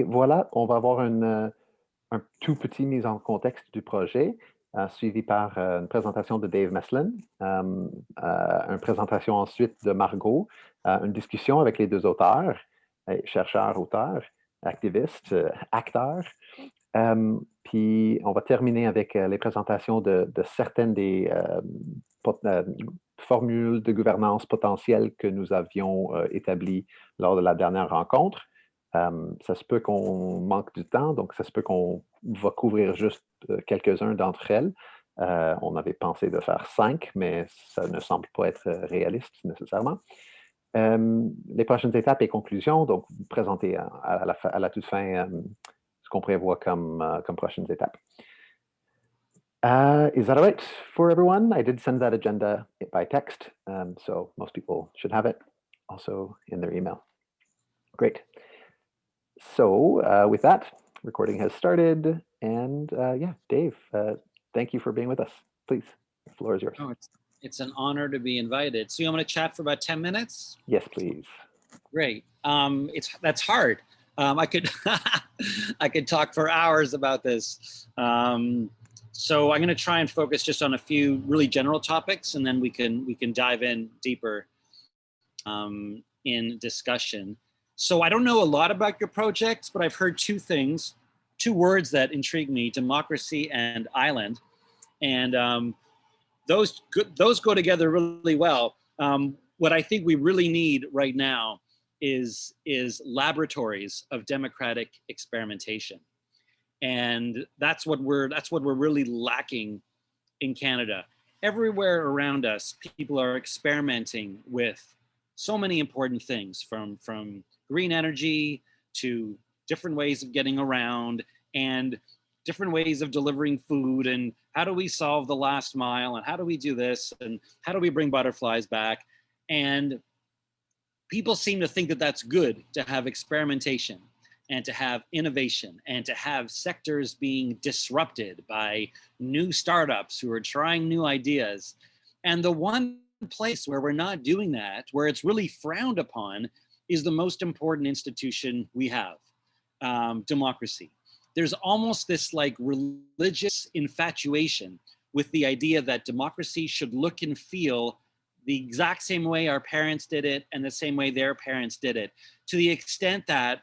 voilà, on va avoir un tout petit mise en contexte du projet, suivi par une présentation de Dave Meslin, une présentation ensuite de Margot, une discussion avec les deux auteurs, chercheurs, auteurs, activistes, acteurs. Puis on va terminer avec les présentations de certaines des formules de gouvernance potentielles que nous avions établies lors de la dernière rencontre. Ça se peut qu'on manque du temps, donc ça se peut qu'on va couvrir juste quelques-uns d'entre elles. On avait pensé de faire 5, mais ça ne semble pas être réaliste nécessairement. Les prochaines étapes et conclusions, donc vous présentez à la toute fin ce qu'on prévoit comme prochaines étapes. Is that all right for everyone? I did send that agenda by text, so most people should have it also in their email. Great. So with that, recording has started, and yeah, Dave, thank you for being with us. Please, the floor is yours. Oh, it's an honor to be invited. So you want me to chat for about 10 minutes? Yes, please. Great. That's hard. I could I could talk for hours about this. So I'm going to try and focus just on a few really general topics, and then we can dive in deeper in discussion. So I don't know a lot about your project, but I've heard two words that intrigue me: democracy and island, and those go together really well. What I think we really need right now is laboratories of democratic experimentation, and that's what we're really lacking in Canada. Everywhere around us, people are experimenting with so many important things, from green energy to different ways of getting around and different ways of delivering food, and how do we solve the last mile, and how do we do this, and how do we bring butterflies back. And people seem to think that that's good, to have experimentation and to have innovation and to have sectors being disrupted by new startups who are trying new ideas. And the one place where we're not doing that, where it's really frowned upon, is the most important institution we have, democracy. There's almost this like religious infatuation with the idea that democracy should look and feel the exact same way our parents did it and the same way their parents did it, to the extent that,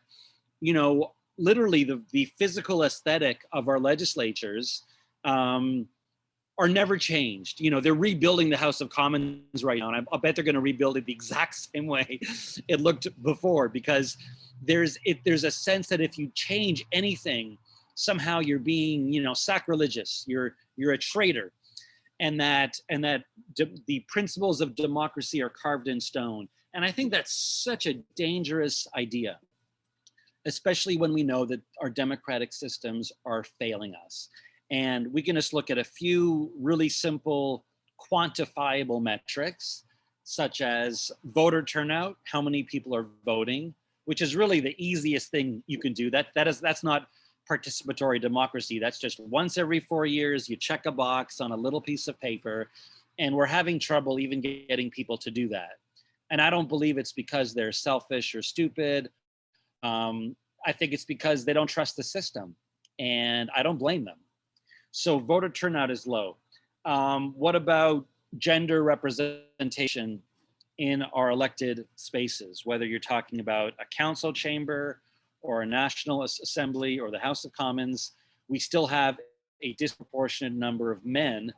you know, literally the physical aesthetic of our legislatures are never changed. You know, they're rebuilding the House of Commons right now, and I bet they're going to rebuild it the exact same way it looked before, because there's a sense that if you change anything, somehow you're being, you know, sacrilegious. You're a traitor, and that the principles of democracy are carved in stone. And I think that's such a dangerous idea, especially when we know that our democratic systems are failing us. And we can just look at a few really simple, quantifiable metrics, such as voter turnout, how many people are voting, which is really the easiest thing you can do. That's not participatory democracy. That's just once every 4 years, you check a box on a little piece of paper, and we're having trouble even getting people to do that. And I don't believe it's because they're selfish or stupid. I think it's because they don't trust the system, and I don't blame them. So voter turnout is low. What about gender representation in our elected spaces, whether you're talking about a council chamber or a National Assembly or the House of Commons? We still have a disproportionate number of men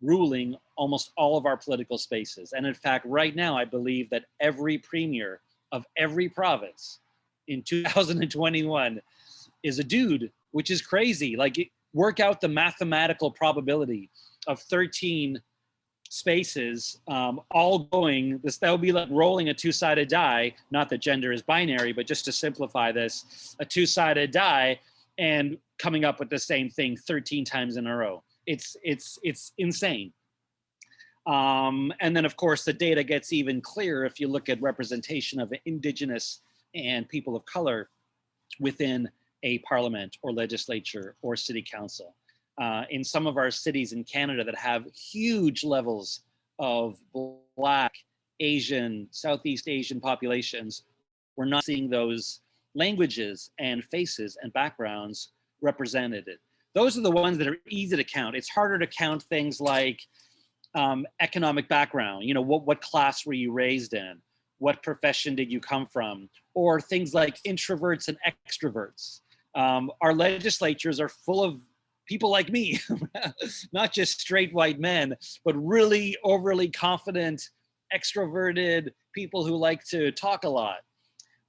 ruling almost all of our political spaces. And in fact, right now, I believe that every premier of every province in 2021 is a dude, which is crazy. Like, work out the mathematical probability of 13 spaces all going, that would be like rolling a two-sided die. Not that gender is binary, but just to simplify this, a two-sided die and coming up with the same thing 13 times in a row. It's insane. And then of course the data gets even clearer if you look at representation of Indigenous and people of color within a parliament or legislature or city council. In some of our cities in Canada that have huge levels of Black, Asian, Southeast Asian populations, we're not seeing those languages and faces and backgrounds represented. Those are the ones that are easy to count. It's harder to count things like economic background, you know, what class were you raised in? What profession did you come from? Or things like introverts and extroverts. Our legislatures are full of people like me, not just straight white men, but really overly confident, extroverted people who like to talk a lot,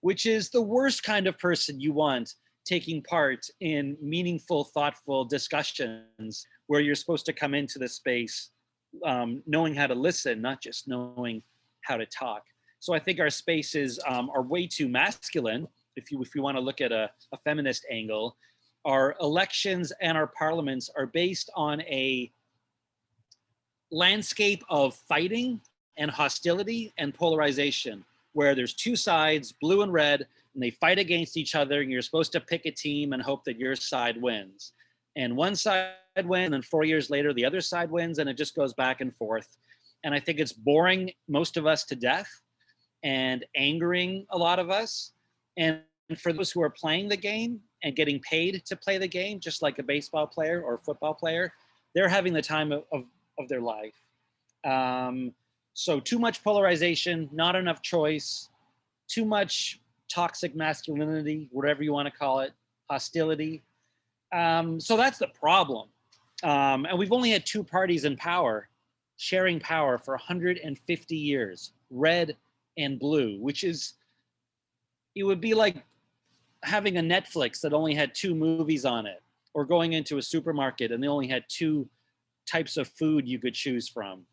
which is the worst kind of person you want taking part in meaningful, thoughtful discussions where you're supposed to come into the space knowing how to listen, not just knowing how to talk. So I think our spaces are way too masculine. If you want to look at a feminist angle, our elections and our parliaments are based on a landscape of fighting and hostility and polarization, where there's two sides, blue and red, and they fight against each other, and you're supposed to pick a team and hope that your side wins. And one side wins, and 4 years later, the other side wins, and it just goes back and forth. And I think it's boring most of us to death and angering a lot of us. And for those who are playing the game and getting paid to play the game, just like a baseball player or football player, they're having the time of their life. So too much polarization, not enough choice, too much toxic masculinity, whatever you want to call it, hostility. So that's the problem. And we've only had two parties in power sharing power for 150 years, red and blue, which is, it would be like having a Netflix that only had two movies on it, or going into a supermarket and they only had two types of food you could choose from.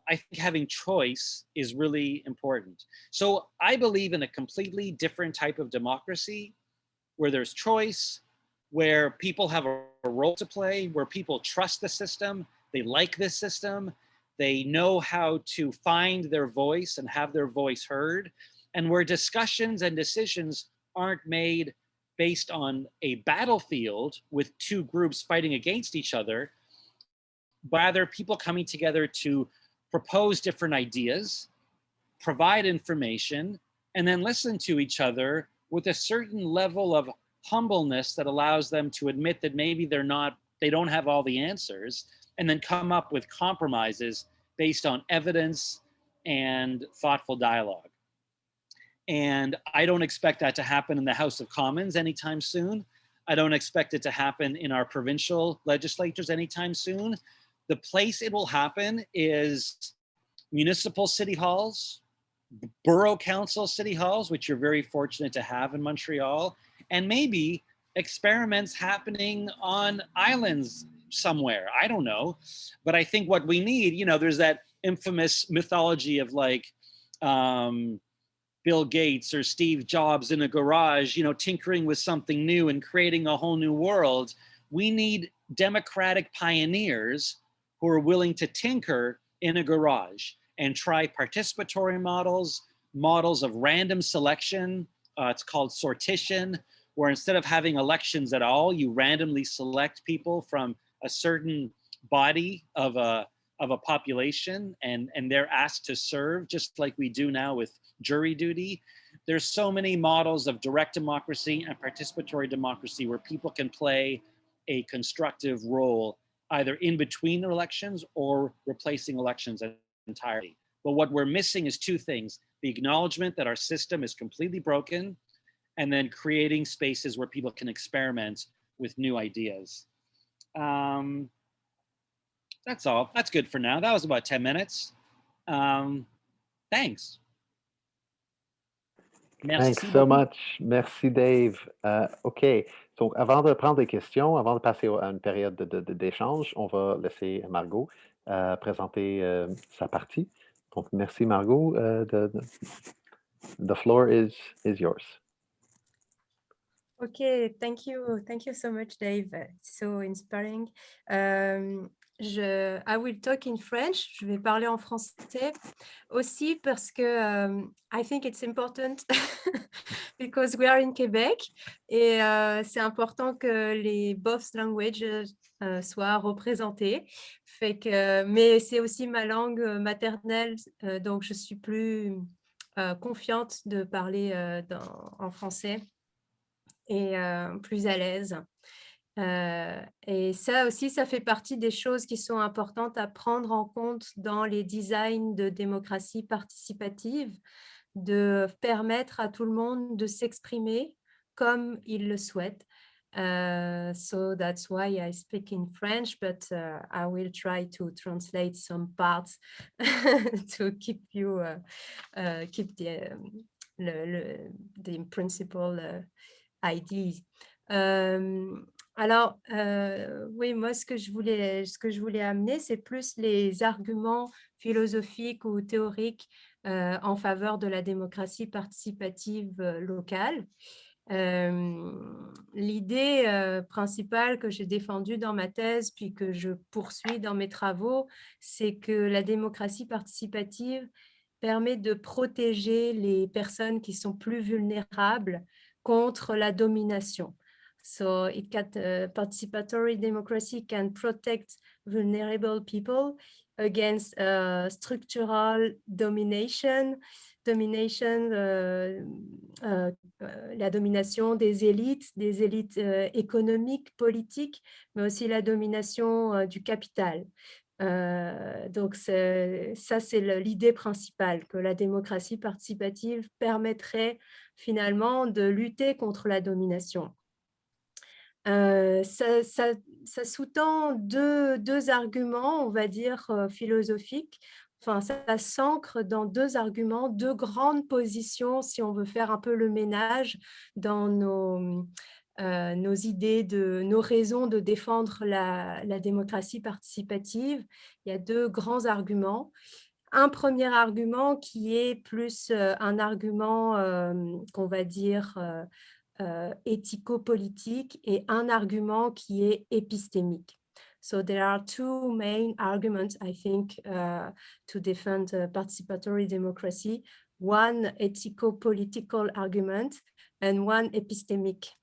I think having choice is really important. So I believe in a completely different type of democracy where there's choice, where people have a role to play, where people trust the system, they like this system, they know how to find their voice and have their voice heard, and where discussions and decisions aren't made based on a battlefield with two groups fighting against each other, but rather people coming together to propose different ideas, provide information, and then listen to each other with a certain level of humbleness that allows them to admit that maybe they don't have all the answers, and then come up with compromises based on evidence and thoughtful dialogue. And I don't expect that to happen in the House of Commons anytime soon. I don't expect it to happen in our provincial legislatures anytime soon. The place it will happen is municipal city halls, borough council city halls, which you're very fortunate to have in Montreal, and maybe experiments happening on islands somewhere. I don't know. But I think what we need, you know, there's that infamous mythology of like Bill Gates or Steve Jobs in a garage, you know, tinkering with something new and creating a whole new world. We need democratic pioneers who are willing to tinker in a garage and try participatory models, models of random selection. It's called sortition, where instead of having elections at all, you randomly select people from a certain body of a population, and they're asked to serve, just like we do now with jury duty. There's so many models of direct democracy and participatory democracy where people can play a constructive role either in between the elections or replacing elections entirely. But what we're missing is two things: the acknowledgement that our system is completely broken, and then creating spaces where people can experiment with new ideas. That's all. That's good for now. That was about 10 minutes. Thanks. Merci Thanks so much. Merci, Dave. OK. Donc, avant de prendre des questions, avant de passer à une période d'échange, on va laisser Margot présenter sa partie. Donc, merci, Margot. The floor is yours. Okay, thank you so much, Dave. So inspiring. I will talk in French. Je vais parler en français aussi parce que I think it's important because we are in Québec et c'est important que les both languages soient représentés. Mais c'est aussi ma langue maternelle, donc je suis plus confiante de parler en français et plus à l'aise. Et ça aussi, ça fait partie des choses qui sont importantes à prendre en compte dans les designs de démocratie participative, de permettre à tout le monde de s'exprimer comme il le souhaite. So that's why I speak in French, but I will try to translate some parts to keep you keep the principal ideas. Alors, oui, moi, ce que je voulais amener, c'est plus les arguments philosophiques ou théoriques en faveur de la démocratie participative locale. L'idée principale que j'ai défendue dans ma thèse, puis que je poursuis dans mes travaux, c'est que la démocratie participative permet de protéger les personnes qui sont plus vulnérables contre la domination. So participatory democracy can protect vulnerable people against structural domination, la domination des élites économiques, politiques, mais aussi la domination du capital. Donc, ça, c'est l'idée principale, que la démocratie participative permettrait finalement de lutter contre la domination. Ça sous-tend deux arguments, on va dire, philosophiques. Enfin, ça s'ancre dans deux arguments, deux grandes positions, si on veut faire un peu le ménage dans nos idées, nos raisons de défendre la démocratie participative. Il y a deux grands arguments. Un premier argument qui est plus un argument qu'on va dire éthico-politique et un argument qui est épistémique. So there are two main arguments, I think, to defend participatory democracy. One ethico-political argument and one epistemic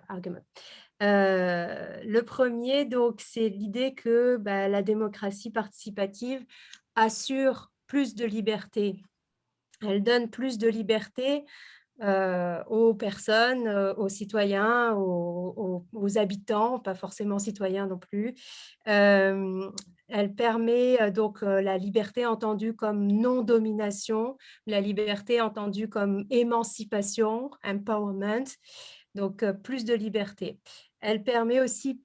argument. Le premier, donc, c'est l'idée que la démocratie participative assure plus de liberté. Elle donne plus de liberté aux personnes, aux citoyens, aux habitants, pas forcément citoyens non plus. Elle permet donc la liberté entendue comme non-domination, la liberté entendue comme émancipation, empowerment, donc plus de liberté. Elle permet aussi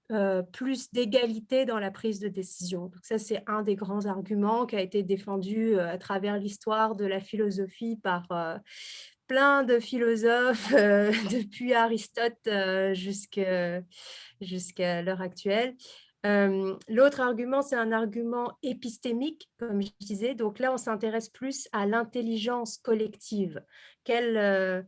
plus d'égalité dans la prise de décision. Donc ça, c'est un des grands arguments qui a été défendu à travers l'histoire de la philosophie par plein de philosophes, depuis Aristote jusqu'à l'heure actuelle. L'autre argument, c'est un argument épistémique, comme je disais. Donc là, on s'intéresse plus à l'intelligence collective. Quelle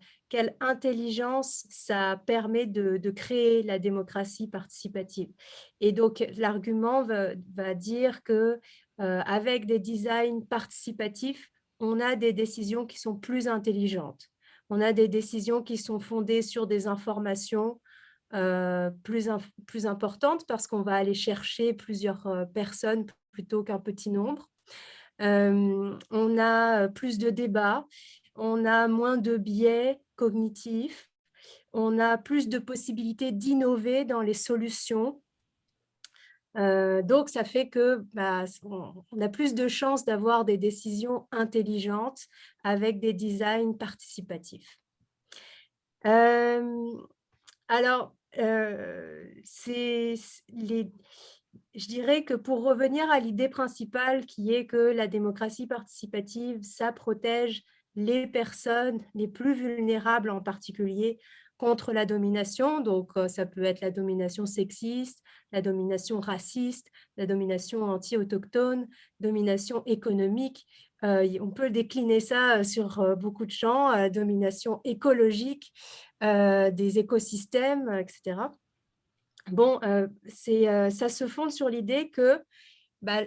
intelligence ça permet de créer la démocratie participative. Et donc, l'argument va dire que avec des designs participatifs, on a des décisions qui sont plus intelligentes. On a des décisions qui sont fondées sur des informations plus importantes parce qu'on va aller chercher plusieurs personnes plutôt qu'un petit nombre. On a plus de débats, on a moins de biais cognitifs, on a plus de possibilités d'innover dans les solutions. Donc, ça fait que on a plus de chances d'avoir des décisions intelligentes avec des designs participatifs. Alors, je dirais que pour revenir à l'idée principale qui est que la démocratie participative, ça protège les personnes les plus vulnérables en particulier contre la domination. Donc, ça peut être la domination sexiste, la domination raciste, la domination anti-autochtone, domination économique. On peut décliner ça sur beaucoup de champs, domination écologique, des écosystèmes, etc. Bon, ça se fonde sur l'idée que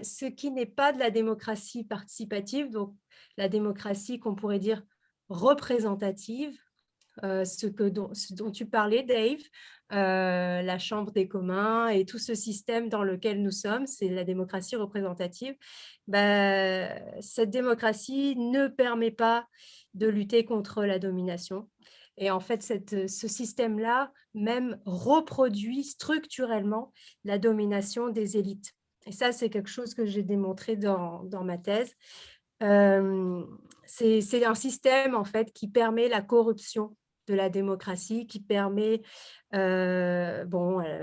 ce qui n'est pas de la démocratie participative, donc la démocratie qu'on pourrait dire représentative, ce dont tu parlais, Dave, la Chambre des communs et tout ce système dans lequel nous sommes, c'est la démocratie représentative. Cette démocratie ne permet pas de lutter contre la domination. Et en fait, ce système-là même reproduit structurellement la domination des élites. Et ça, c'est quelque chose que j'ai démontré dans ma thèse. C'est un système, en fait, qui permet la corruption de la démocratie, qui permet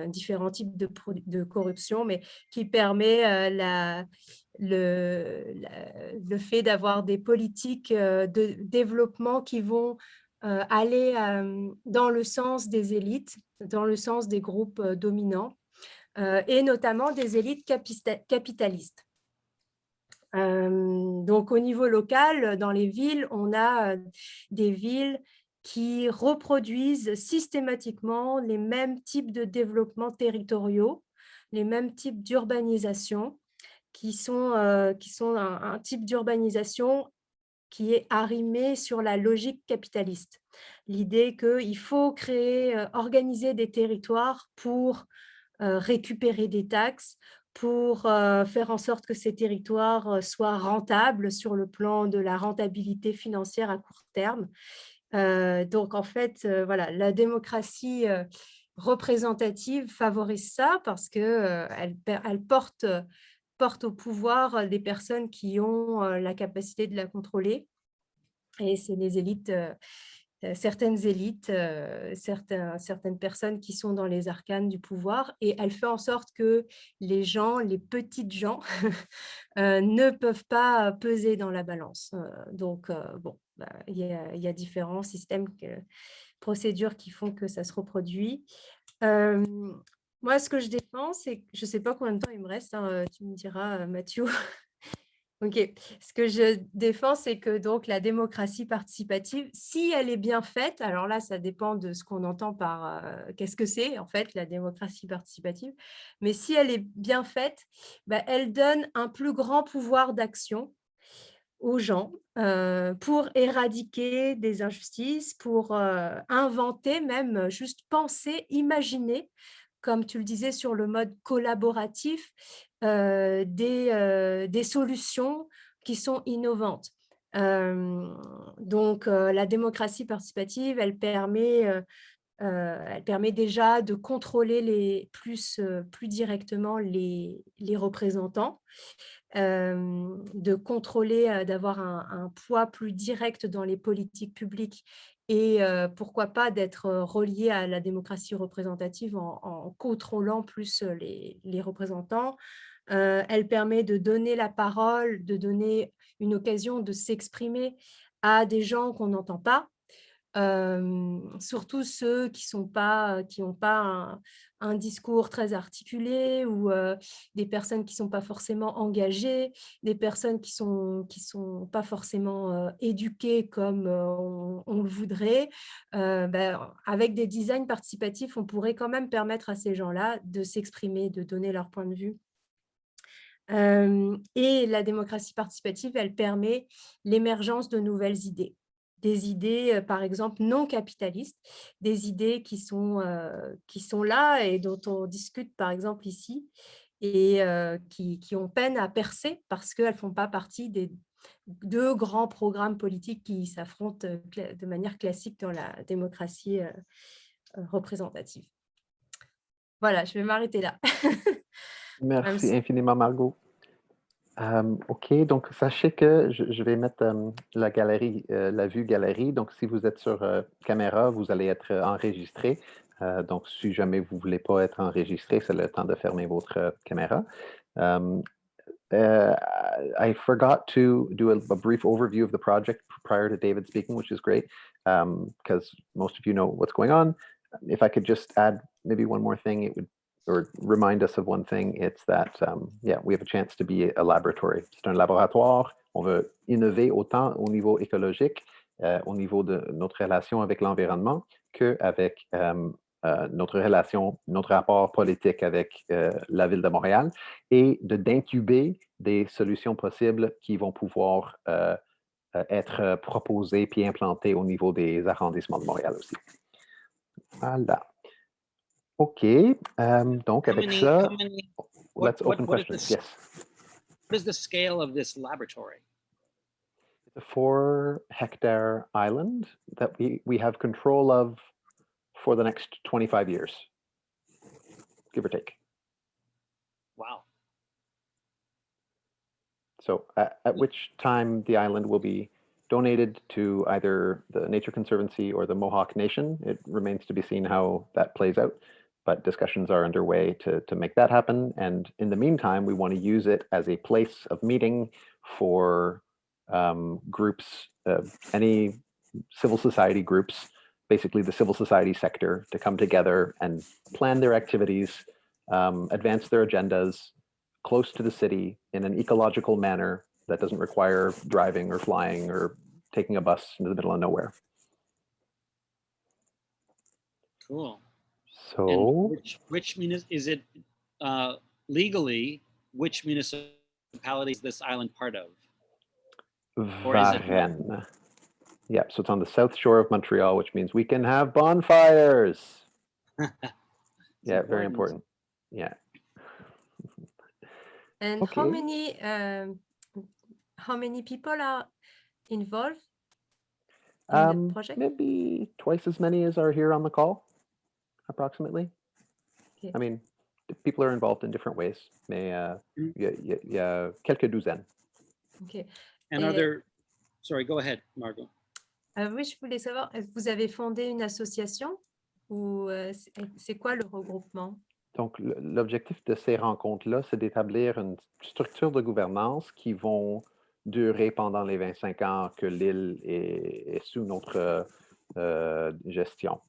différents types de corruption, mais qui permet le fait d'avoir des politiques de développement qui vont aller dans le sens des élites, dans le sens des groupes dominants, et notamment des élites capitalistes. Donc, au niveau local, dans les villes, on a des villes qui reproduisent systématiquement les mêmes types de développements territoriaux, les mêmes types d'urbanisation, qui sont un type d'urbanisation qui est arrimé sur la logique capitaliste. L'idée qu'il faut organiser des territoires pour récupérer des taxes, pour faire en sorte que ces territoires soient rentables sur le plan de la rentabilité financière à court terme. Donc, en fait, voilà, la démocratie représentative favorise ça parce qu'elle porte au pouvoir des personnes qui ont la capacité de la contrôler. Et c'est les élites, certaines élites, certaines personnes qui sont dans les arcanes du pouvoir, et elle fait en sorte que les gens, les petites gens, ne peuvent pas peser dans la balance. Donc, il y a différents systèmes, procédures qui font que ça se reproduit. Moi, ce que je défends, c'est que je ne sais pas combien de temps il me reste, hein, tu me diras, Mathieu. Ok, ce que je défends, c'est que donc la démocratie participative, si elle est bien faite, alors là, ça dépend de ce qu'on entend par qu'est-ce que c'est en fait la démocratie participative, mais si elle est bien faite, elle donne un plus grand pouvoir d'action aux gens pour éradiquer des injustices, pour inventer même, juste penser, imaginer, comme tu le disais sur le mode collaboratif, des solutions qui sont innovantes. Donc, la démocratie participative, elle permet déjà de contrôler plus directement les représentants, de contrôler, d'avoir un poids plus direct dans les politiques publiques et pourquoi pas d'être relié à la démocratie représentative en contrôlant plus les représentants. Elle permet de donner la parole, de donner une occasion de s'exprimer à des gens qu'on n'entend pas, surtout ceux qui n'ont pas un discours très articulé, ou des personnes qui ne sont pas forcément engagées, des personnes qui sont pas forcément éduquées comme on le voudrait. Avec des designs participatifs, on pourrait quand même permettre à ces gens-là de s'exprimer, de donner leur point de vue. Et la démocratie participative, elle permet l'émergence de nouvelles idées. Des idées, par exemple, non capitalistes, des idées qui sont là et dont on discute, par exemple, ici, et qui ont peine à percer parce qu'elles ne font pas partie des deux grands programmes politiques qui s'affrontent de manière classique dans la démocratie représentative. Voilà, je vais m'arrêter là. Merci infiniment, Margot. OK, donc sachez que je vais mettre la galerie, la vue galerie. Donc, si vous êtes sur caméra, vous allez être enregistré. Donc, si jamais vous ne voulez pas être enregistré, c'est le temps de fermer votre caméra. I forgot to do a brief overview of the project prior to David speaking, which is great, because most of you know what's going on. If I could just add maybe one more thing, it would, or remind us of one thing, it's that, we have a chance to be a laboratory. C'est un laboratoire. On veut innover autant au niveau écologique, au niveau de notre relation avec l'environnement, qu'avec notre rapport politique avec la Ville de Montréal, et d'incuber des solutions possibles qui vont pouvoir être proposé puis implanté au niveau des arrondissements de Montréal aussi. Voilà. OK. Donc, avec ça, let's open questions. Yes. What is the scale of this laboratory? It's a 4-hectare island that we have control of for the next 25 years, give or take. Wow. So at which time the island will be donated to either the Nature Conservancy or the Mohawk Nation. It remains to be seen how that plays out, but discussions are underway to make that happen. And in the meantime, we want to use it as a place of meeting for groups, any civil society groups, basically the civil society sector, to come together and plan their activities, advance their agendas close to the city in an ecological manner that doesn't require driving or flying or taking a bus into the middle of nowhere. Cool. So, and which is it legally? Which municipality is this island part of? Varennes. Yeah, so it's on the south shore of Montreal, which means we can have bonfires. Yeah, very important. Yeah. And okay. How many people are involved in the project? Maybe twice as many as are here on the call, approximately. Okay. I mean, people are involved in different ways, mais il y a quelques douzaines. Okay. And are there... Sorry, go ahead, Margot. Oui, je voulais savoir, vous avez fondé une association ou c'est quoi le regroupement? Donc, l'objectif de ces rencontres-là, c'est d'établir une structure de gouvernance qui vont durer pendant les 25 ans que l'île est sous notre gestion.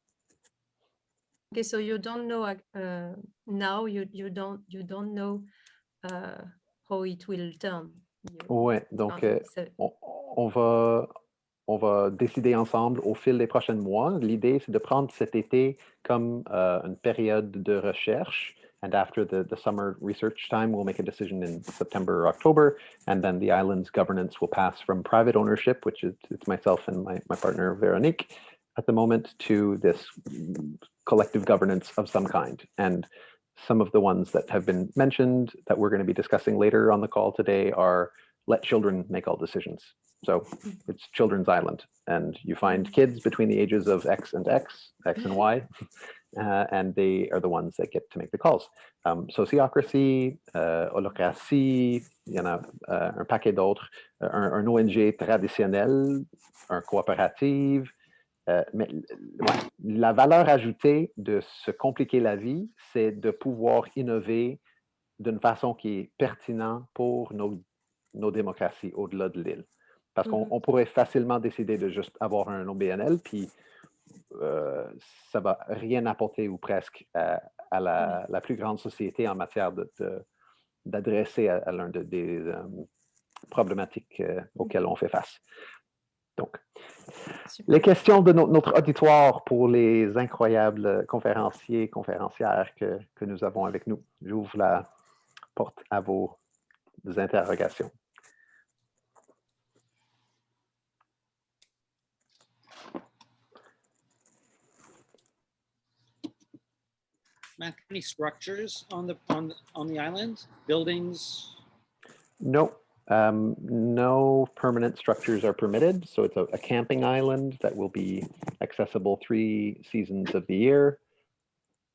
Okay, so you don't know now. You don't know how it will turn. Oui, donc on va décider ensemble au fil des prochains mois. L'idée, c'est de prendre cet été comme une période de recherche. And after the summer research time, we'll make a decision in September or October. And then the island's governance will pass from private ownership, which is it's myself and my partner, Veronique, at the moment, to this collective governance of some kind. And some of the ones that have been mentioned that we're going to be discussing later on the call today are let children make all decisions. So it's Children's Island, and you find kids between the ages of X and X, X and Y, and they are the ones that get to make the calls. Sociocracy, holocratie, il y en a un paquet d'autres, un ONG traditionnel, un coopérative. Mais la valeur ajoutée de se compliquer la vie, c'est de pouvoir innover d'une façon qui est pertinente pour nos démocraties au-delà de l'île. Parce qu'on pourrait facilement décider de juste avoir un OBNL, puis ça va rien apporter ou presque à la plus grande société en matière d'adresser à l'un des problématiques auxquelles on fait face. Donc, les questions de notre auditoire pour les incroyables conférenciers, conférencières que nous avons avec nous. J'ouvre la porte à vos interrogations. Matt, any structures on the island? Buildings? No. No permanent structures are permitted. So it's a camping island that will be accessible 3 seasons of the year.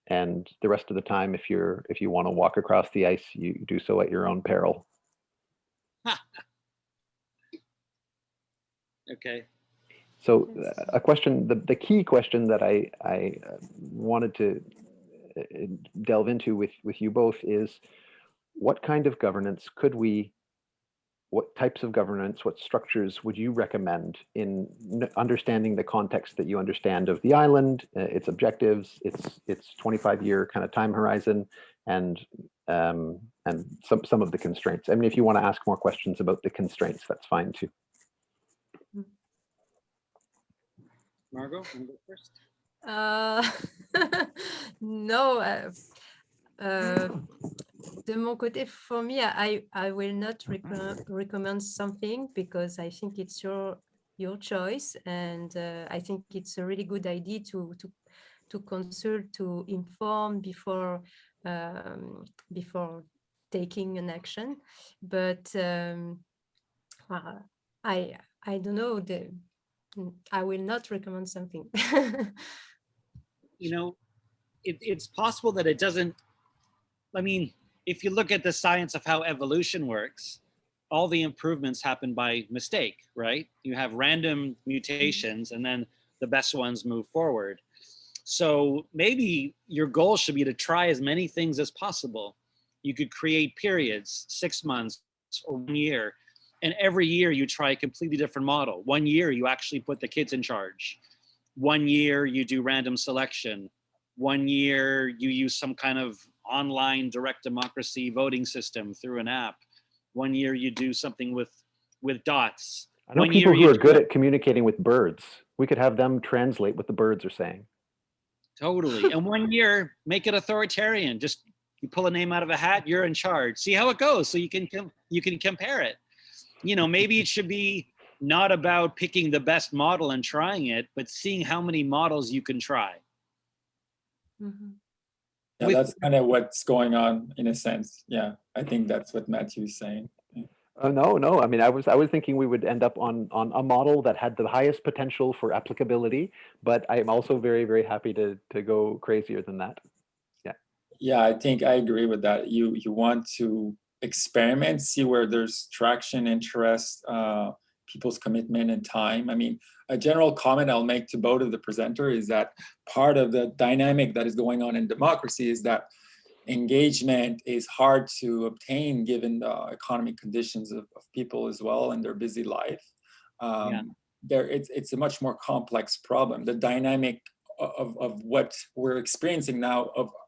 And the rest of the time, if you want to walk across the ice, you do so at your own peril. Okay. So a question, the key question that I wanted to delve into with you both is what kind of governance what types of governance, what structures would you recommend in understanding the context that you understand of the island, its objectives, its 25-year kind of time horizon, and some of the constraints? I mean, if you want to ask more questions about the constraints, that's fine too. Margot, want to go first? No. de mon côté, for me, I will not recommend something because I think it's your choice, and I think it's a really good idea to consult, to inform before taking an action. But uh, I don't know. I will not recommend something. You know, it's possible that it doesn't. I mean, if you look at the science of how evolution works, all the improvements happen by mistake, right? You have random mutations and then the best ones move forward. So maybe your goal should be to try as many things as possible. You could create periods, 6 months or 1 year, and every year you try a completely different model. 1 year you actually put the kids in charge. 1 year you do random selection. 1 year you use some kind of online direct democracy voting system through an app. 1 year you do something with dots. I know 1 year people who you are do good at communicating with birds. We could have them translate what the birds are saying. Totally. And 1 year, make it authoritarian. Just you pull a name out of a hat, you're in charge. See how it goes, so you can compare it. You know, maybe it should be not about picking the best model and trying it, but seeing how many models you can try. Mhm. Yeah, that's kind of what's going on in a sense. Yeah, I think that's what Matthew's saying. Yeah. No. I mean, I was thinking we would end up on a model that had the highest potential for applicability, but I'm also very, very happy to go crazier than that. Yeah, I think I agree with that. You want to experiment, see where there's traction, interest, people's commitment and time. I mean, a general comment I'll make to both of the presenter is that part of the dynamic that is going on in democracy is that engagement is hard to obtain given the economic conditions of people as well and their busy life. It's a much more complex problem. The dynamic of what we're experiencing now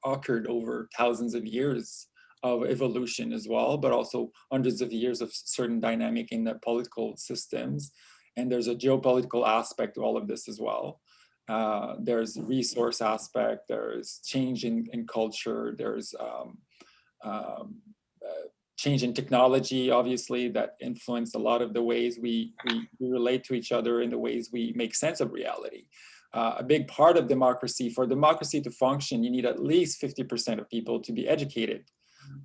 occurred over thousands of years of evolution as well, but also hundreds of years of certain dynamic in the political systems. And there's a geopolitical aspect to all of this as well. There's resource aspect, there's change in culture, there's change in technology, obviously, that influence a lot of the ways we relate to each other and the ways we make sense of reality. A big part of democracy, for democracy to function, you need at least 50% of people to be educated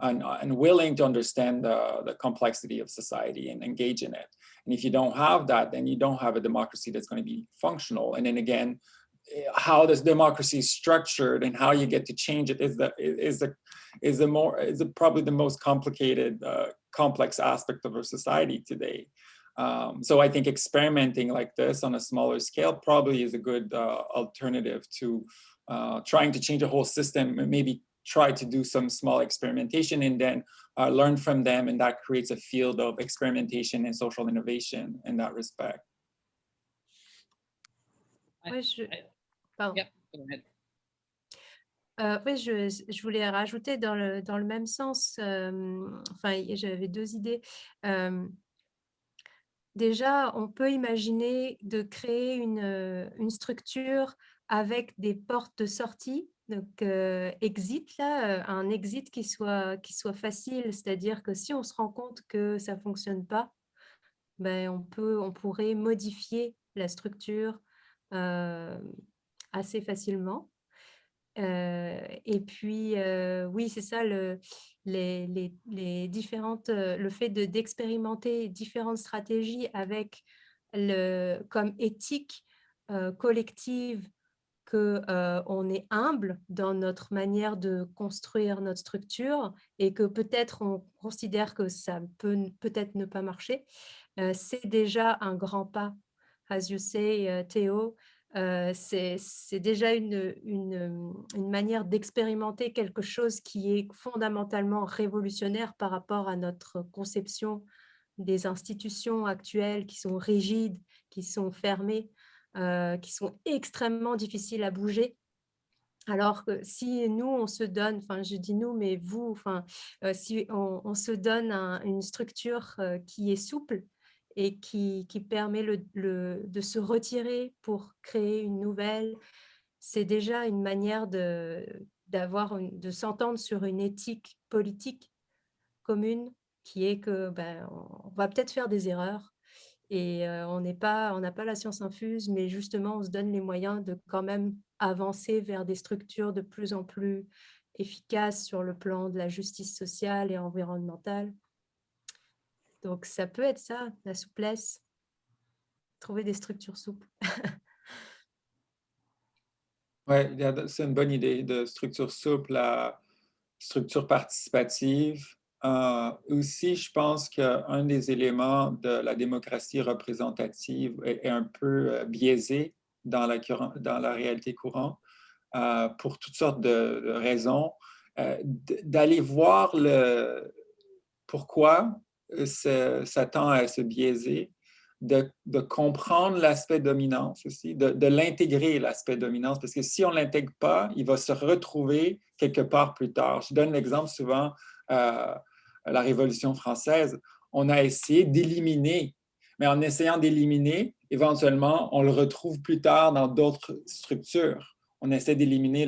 and willing to understand the complexity of society and engage in it. And if you don't have that, then you don't have a democracy that's going to be functional. And then again, how this democracy is structured and how you get to change it is probably the most complicated, complex aspect of our society today. So I think experimenting like this on a smaller scale probably is a good alternative to trying to change a whole system, and maybe try to do some small experimentation and then learn from them, and that creates a field of experimentation and social innovation in that respect. Pardon. Yep, go ahead. Oui, je voulais rajouter dans le même sens, enfin, j'avais 2 idées. Déjà, on peut imaginer de créer une structure avec des portes de sortie, donc exit là, un exit qui soit facile. C'est-à-dire que si on se rend compte que ça fonctionne pas, ben, on pourrait modifier la structure, assez facilement. Et puis, oui, c'est ça les différentes, le fait d'expérimenter différentes stratégies avec comme éthique, collective que, on est humble dans notre manière de construire notre structure et que peut-être on considère que ça peut-être ne pas marcher. C'est déjà un grand pas, as you say, Théo. C'est déjà une manière d'expérimenter quelque chose qui est fondamentalement révolutionnaire par rapport à notre conception des institutions actuelles qui sont rigides, qui sont fermées, qui sont extrêmement difficiles à bouger. Alors que si nous, on se donne, enfin je dis nous, mais vous, enfin, si on se donne une structure qui est souple et qui permet de se retirer pour créer une nouvelle, c'est déjà une manière de s'entendre sur une éthique politique commune qui est que on va peut-être faire des erreurs et on n'a pas la science infuse, mais justement, on se donne les moyens de quand même avancer vers des structures de plus en plus efficaces sur le plan de la justice sociale et environnementale. Donc, ça peut être ça, la souplesse, trouver des structures souples. Ouais, c'est une bonne idée de structure souple à structure participative. Aussi, je pense qu'un des éléments de la démocratie représentative est un peu biaisé dans la réalité courante pour toutes sortes de raisons. D'aller voir pourquoi ça tend à se biaiser, de comprendre l'aspect dominance aussi, de l'intégrer, l'aspect dominance, parce que si on ne l'intègre pas, il va se retrouver quelque part plus tard. Je donne l'exemple souvent, la Révolution française, on a essayé d'éliminer, mais en essayant d'éliminer, éventuellement, on le retrouve plus tard dans d'autres structures. On essaie d'éliminer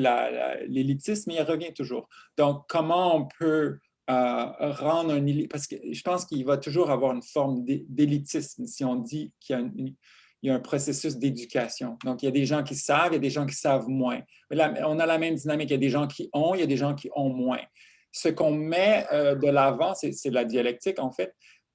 l'élitisme, mais il revient toujours. Donc, comment on peut rendre parce que je pense qu'il va toujours avoir une forme d'élitisme si on dit qu'il y a un processus d'éducation. Donc, il y a des gens qui savent, il y a des gens qui savent moins. Mais là, on a la même dynamique. Il y a des gens qui ont, il y a des gens qui ont moins. Ce qu'on met de l'avant, c'est la dialectique, en fait.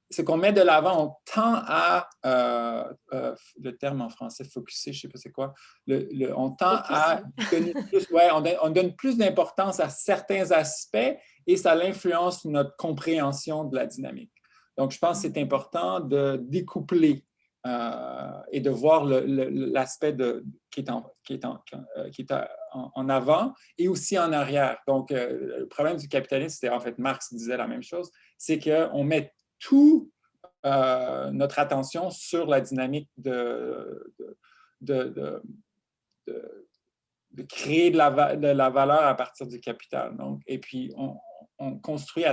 Ce qu'on met de l'avant, on tend à, le terme en français, focuser, je ne sais pas c'est quoi, on tend à donner plus, on donne plus d'importance à certains aspects et ça influence notre compréhension de la dynamique. Donc, je pense que c'est important de découpler et de voir l'aspect qui est en avant et aussi en arrière. Donc, le problème du capitalisme, c'était en fait, Marx disait la même chose, c'est qu'on met tout notre attention sur la dynamique de créer de la valeur à partir du capital. Donc, et puis, on construit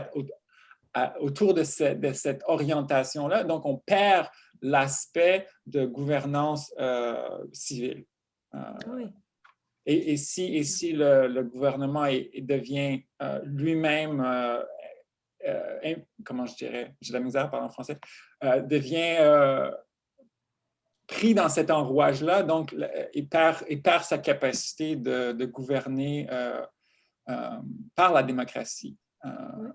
autour de cette orientation-là. Donc, on perd l'aspect de gouvernance civile. Oui. Et si le gouvernement devient lui-même comment je dirais, j'ai de la misère à parler en français, devient pris dans cet enrouage-là, donc il perd sa capacité de gouverner par la démocratie.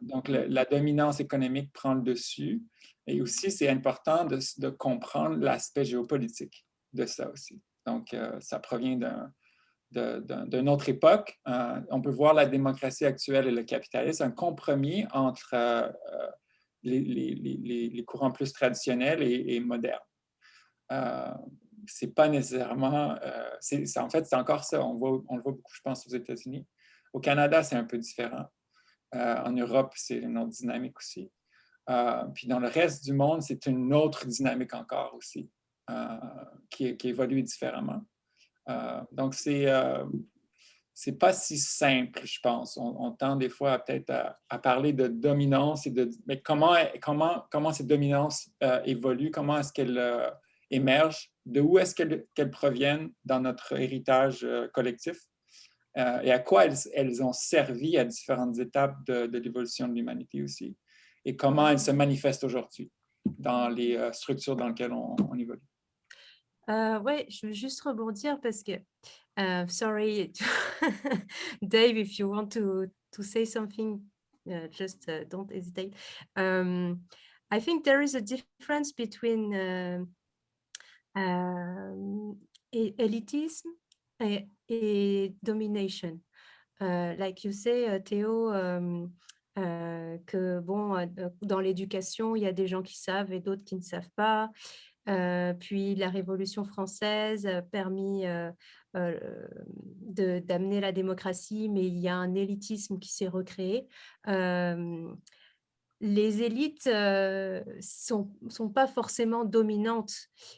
Donc, la dominance économique prend le dessus. Et aussi, c'est important de comprendre l'aspect géopolitique de ça aussi. Donc, ça provient d'une autre époque. On peut voir la démocratie actuelle et le capitalisme, un compromis entre les courants plus traditionnels et modernes. C'est pas nécessairement... en fait, c'est encore ça. On le voit beaucoup, je pense, aux États-Unis. Au Canada, c'est un peu différent. En Europe, c'est une autre dynamique aussi. Puis dans le reste du monde, c'est une autre dynamique encore aussi, qui évolue différemment. Donc, c'est pas si simple, je pense. On tend des fois peut-être à parler de dominance, mais comment cette dominance évolue, comment est-ce qu'elle émerge, de où est-ce qu'elles proviennent dans notre héritage collectif et à quoi elles ont servi à différentes étapes de l'évolution de l'humanité aussi, et comment elles se manifestent aujourd'hui dans les structures dans lesquelles on évolue. Ouais, je veux juste rebondir parce que, sorry, Dave, if you want to say something, just don't hesitate. I think there is a difference between elitism et domination. Like you say, Théo, que bon, dans l'éducation, il y a des gens qui savent et d'autres qui ne savent pas. Puis la Révolution française a permis d'amener la démocratie, mais il y a un élitisme qui s'est recréé. Les élites sont pas forcément dominantes,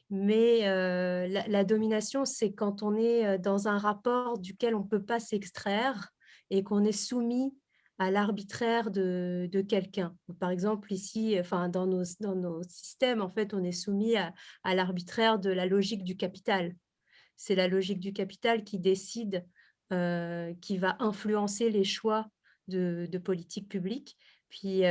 mais la domination, c'est quand on est dans un rapport duquel on ne peut pas s'extraire et qu'on est soumis à l'arbitraire de quelqu'un. Par exemple, ici, enfin, dans nos systèmes, en fait, on est soumis à l'arbitraire de la logique du capital. C'est la logique du capital qui décide, qui va influencer les choix de politique publique. Puis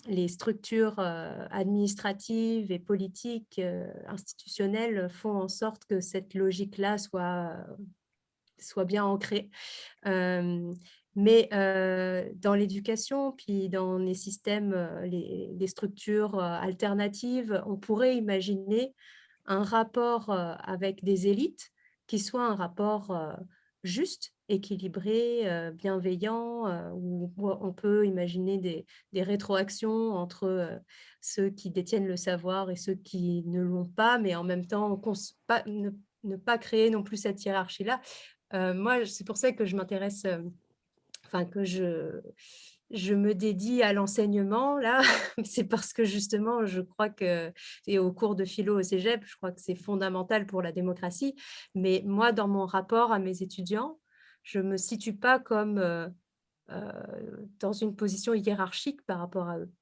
les structures administratives et politiques, institutionnelles font en sorte que cette logique-là soit bien ancrée. Mais dans l'éducation, puis dans les systèmes, les structures alternatives, on pourrait imaginer un rapport avec des élites qui soit un rapport juste, équilibré, bienveillant, où on peut imaginer des rétroactions entre ceux qui détiennent le savoir et ceux qui ne l'ont pas, mais en même temps ne pas créer non plus cette hiérarchie-là. Moi, c'est pour ça que je m'intéresse, enfin que je me dédie à l'enseignement là, c'est parce que justement je crois que et au cours de philo au cégep, je crois que c'est fondamental pour la démocratie. Mais moi, dans mon rapport à mes étudiants, je me situe pas comme, dans une position hiérarchique par rapport à eux.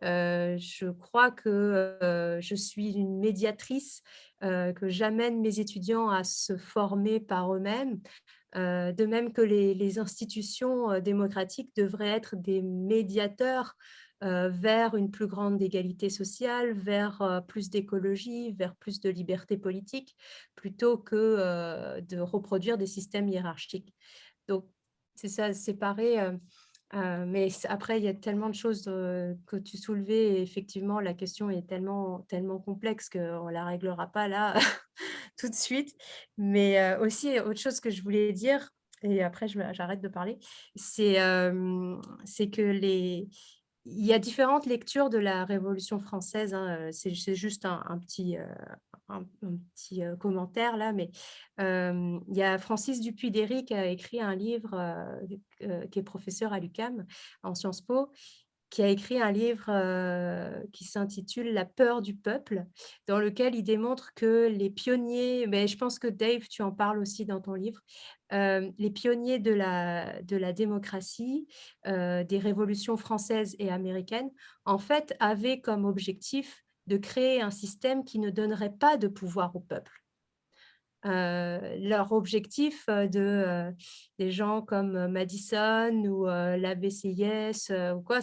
Je crois que, je suis une médiatrice, que j'amène mes étudiants à se former par eux-mêmes, de même que les institutions, démocratiques devraient être des médiateurs, vers une plus grande égalité sociale, vers, plus d'écologie, vers plus de liberté politique, plutôt que, de reproduire des systèmes hiérarchiques. Donc c'est ça, séparer, mais après il y a tellement de choses, que tu soulevais et effectivement la question est tellement tellement complexe qu'on ne la réglera pas là tout de suite. Mais aussi autre chose que je voulais dire et après j'arrête de parler, c'est que il y a différentes lectures de la Révolution française, hein, c'est juste un petit, commentaire là, mais il y a Francis Dupuy-Derry qui a écrit un livre, qui est professeur à l'UQAM, en Sciences Po, qui a écrit un livre qui s'intitule La peur du peuple, dans lequel il démontre que les pionniers, mais je pense que Dave, tu en parles aussi dans ton livre, les pionniers de la démocratie, des révolutions françaises et américaines, en fait, avaient comme objectif de créer un système qui ne donnerait pas de pouvoir au peuple. Leur objectif des gens comme Madison ou l'abbé Sieyès ou quoi,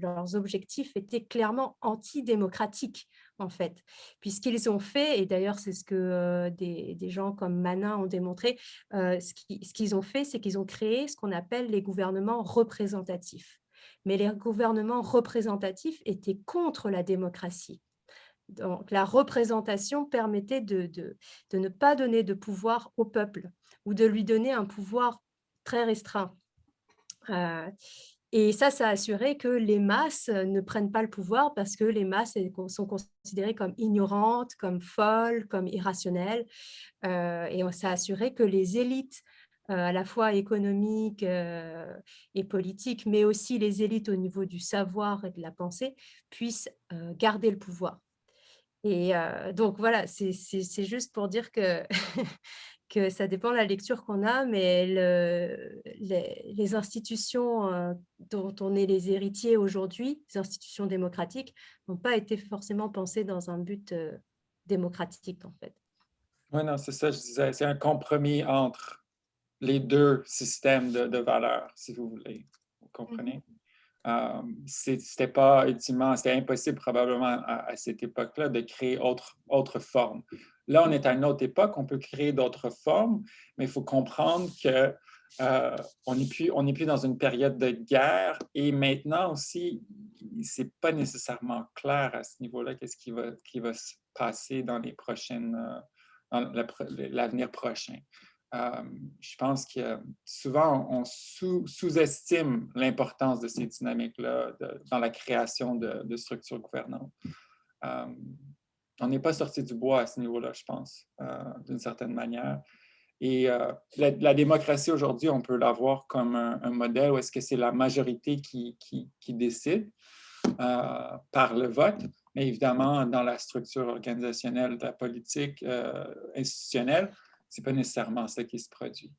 leurs objectifs étaqu'ils clairement antidémocratiques, en fait. Puis ce qu'ils ont fait, et d'ailleurs c'est ce que des gens comme Manin ont démontré, ce qu'ils ont fait, c'est qu'ils ont créé ce qu'on appelle les gouvernements représentatifs. Mais les gouvernements représentatifs étaient contre la démocratie. Donc, la représentation permettait de ne pas donner de pouvoir au peuple ou de lui donner un pouvoir très restreint. Et ça a assuré que les masses ne prennent pas le pouvoir parce que les masses sont considérées comme ignorantes, comme folles, comme irrationnelles. Et ça a assuré que les élites, à la fois économiques et politiques, mais aussi les élites au niveau du savoir et de la pensée, puissent garder le pouvoir. Et donc voilà, c'est juste pour dire que que ça dépend de la lecture qu'on a, mais les institutions, dont on est les héritiers aujourd'hui, les institutions démocratiques, n'ont pas été forcément pensées dans un but, démocratique, en fait. Oui, non, c'est ça, je disais, c'est un compromis entre les deux systèmes de valeurs, si vous voulez. Vous comprenez? C'était pas, ultimement, c'était impossible probablement à cette époque-là de créer autre forme. Là, on est à une autre époque, on peut créer d'autres formes, mais il faut comprendre que on n'est plus dans une période de guerre et maintenant aussi, c'est pas nécessairement clair à ce niveau-là qu'est-ce qui va se passer dans les prochaines, dans l'avenir prochain. Je pense que souvent, on sous-estime l'importance de ces dynamiques-là dans la création de structures gouvernantes. On n'est pas sorti du bois à ce niveau-là, je pense, d'une certaine manière. Et la démocratie aujourd'hui, on peut la voir comme un modèle où est-ce que c'est la majorité qui décide par le vote, mais évidemment, dans la structure organisationnelle de la politique institutionnelle, ce n'est pas nécessairement ça qui se produit.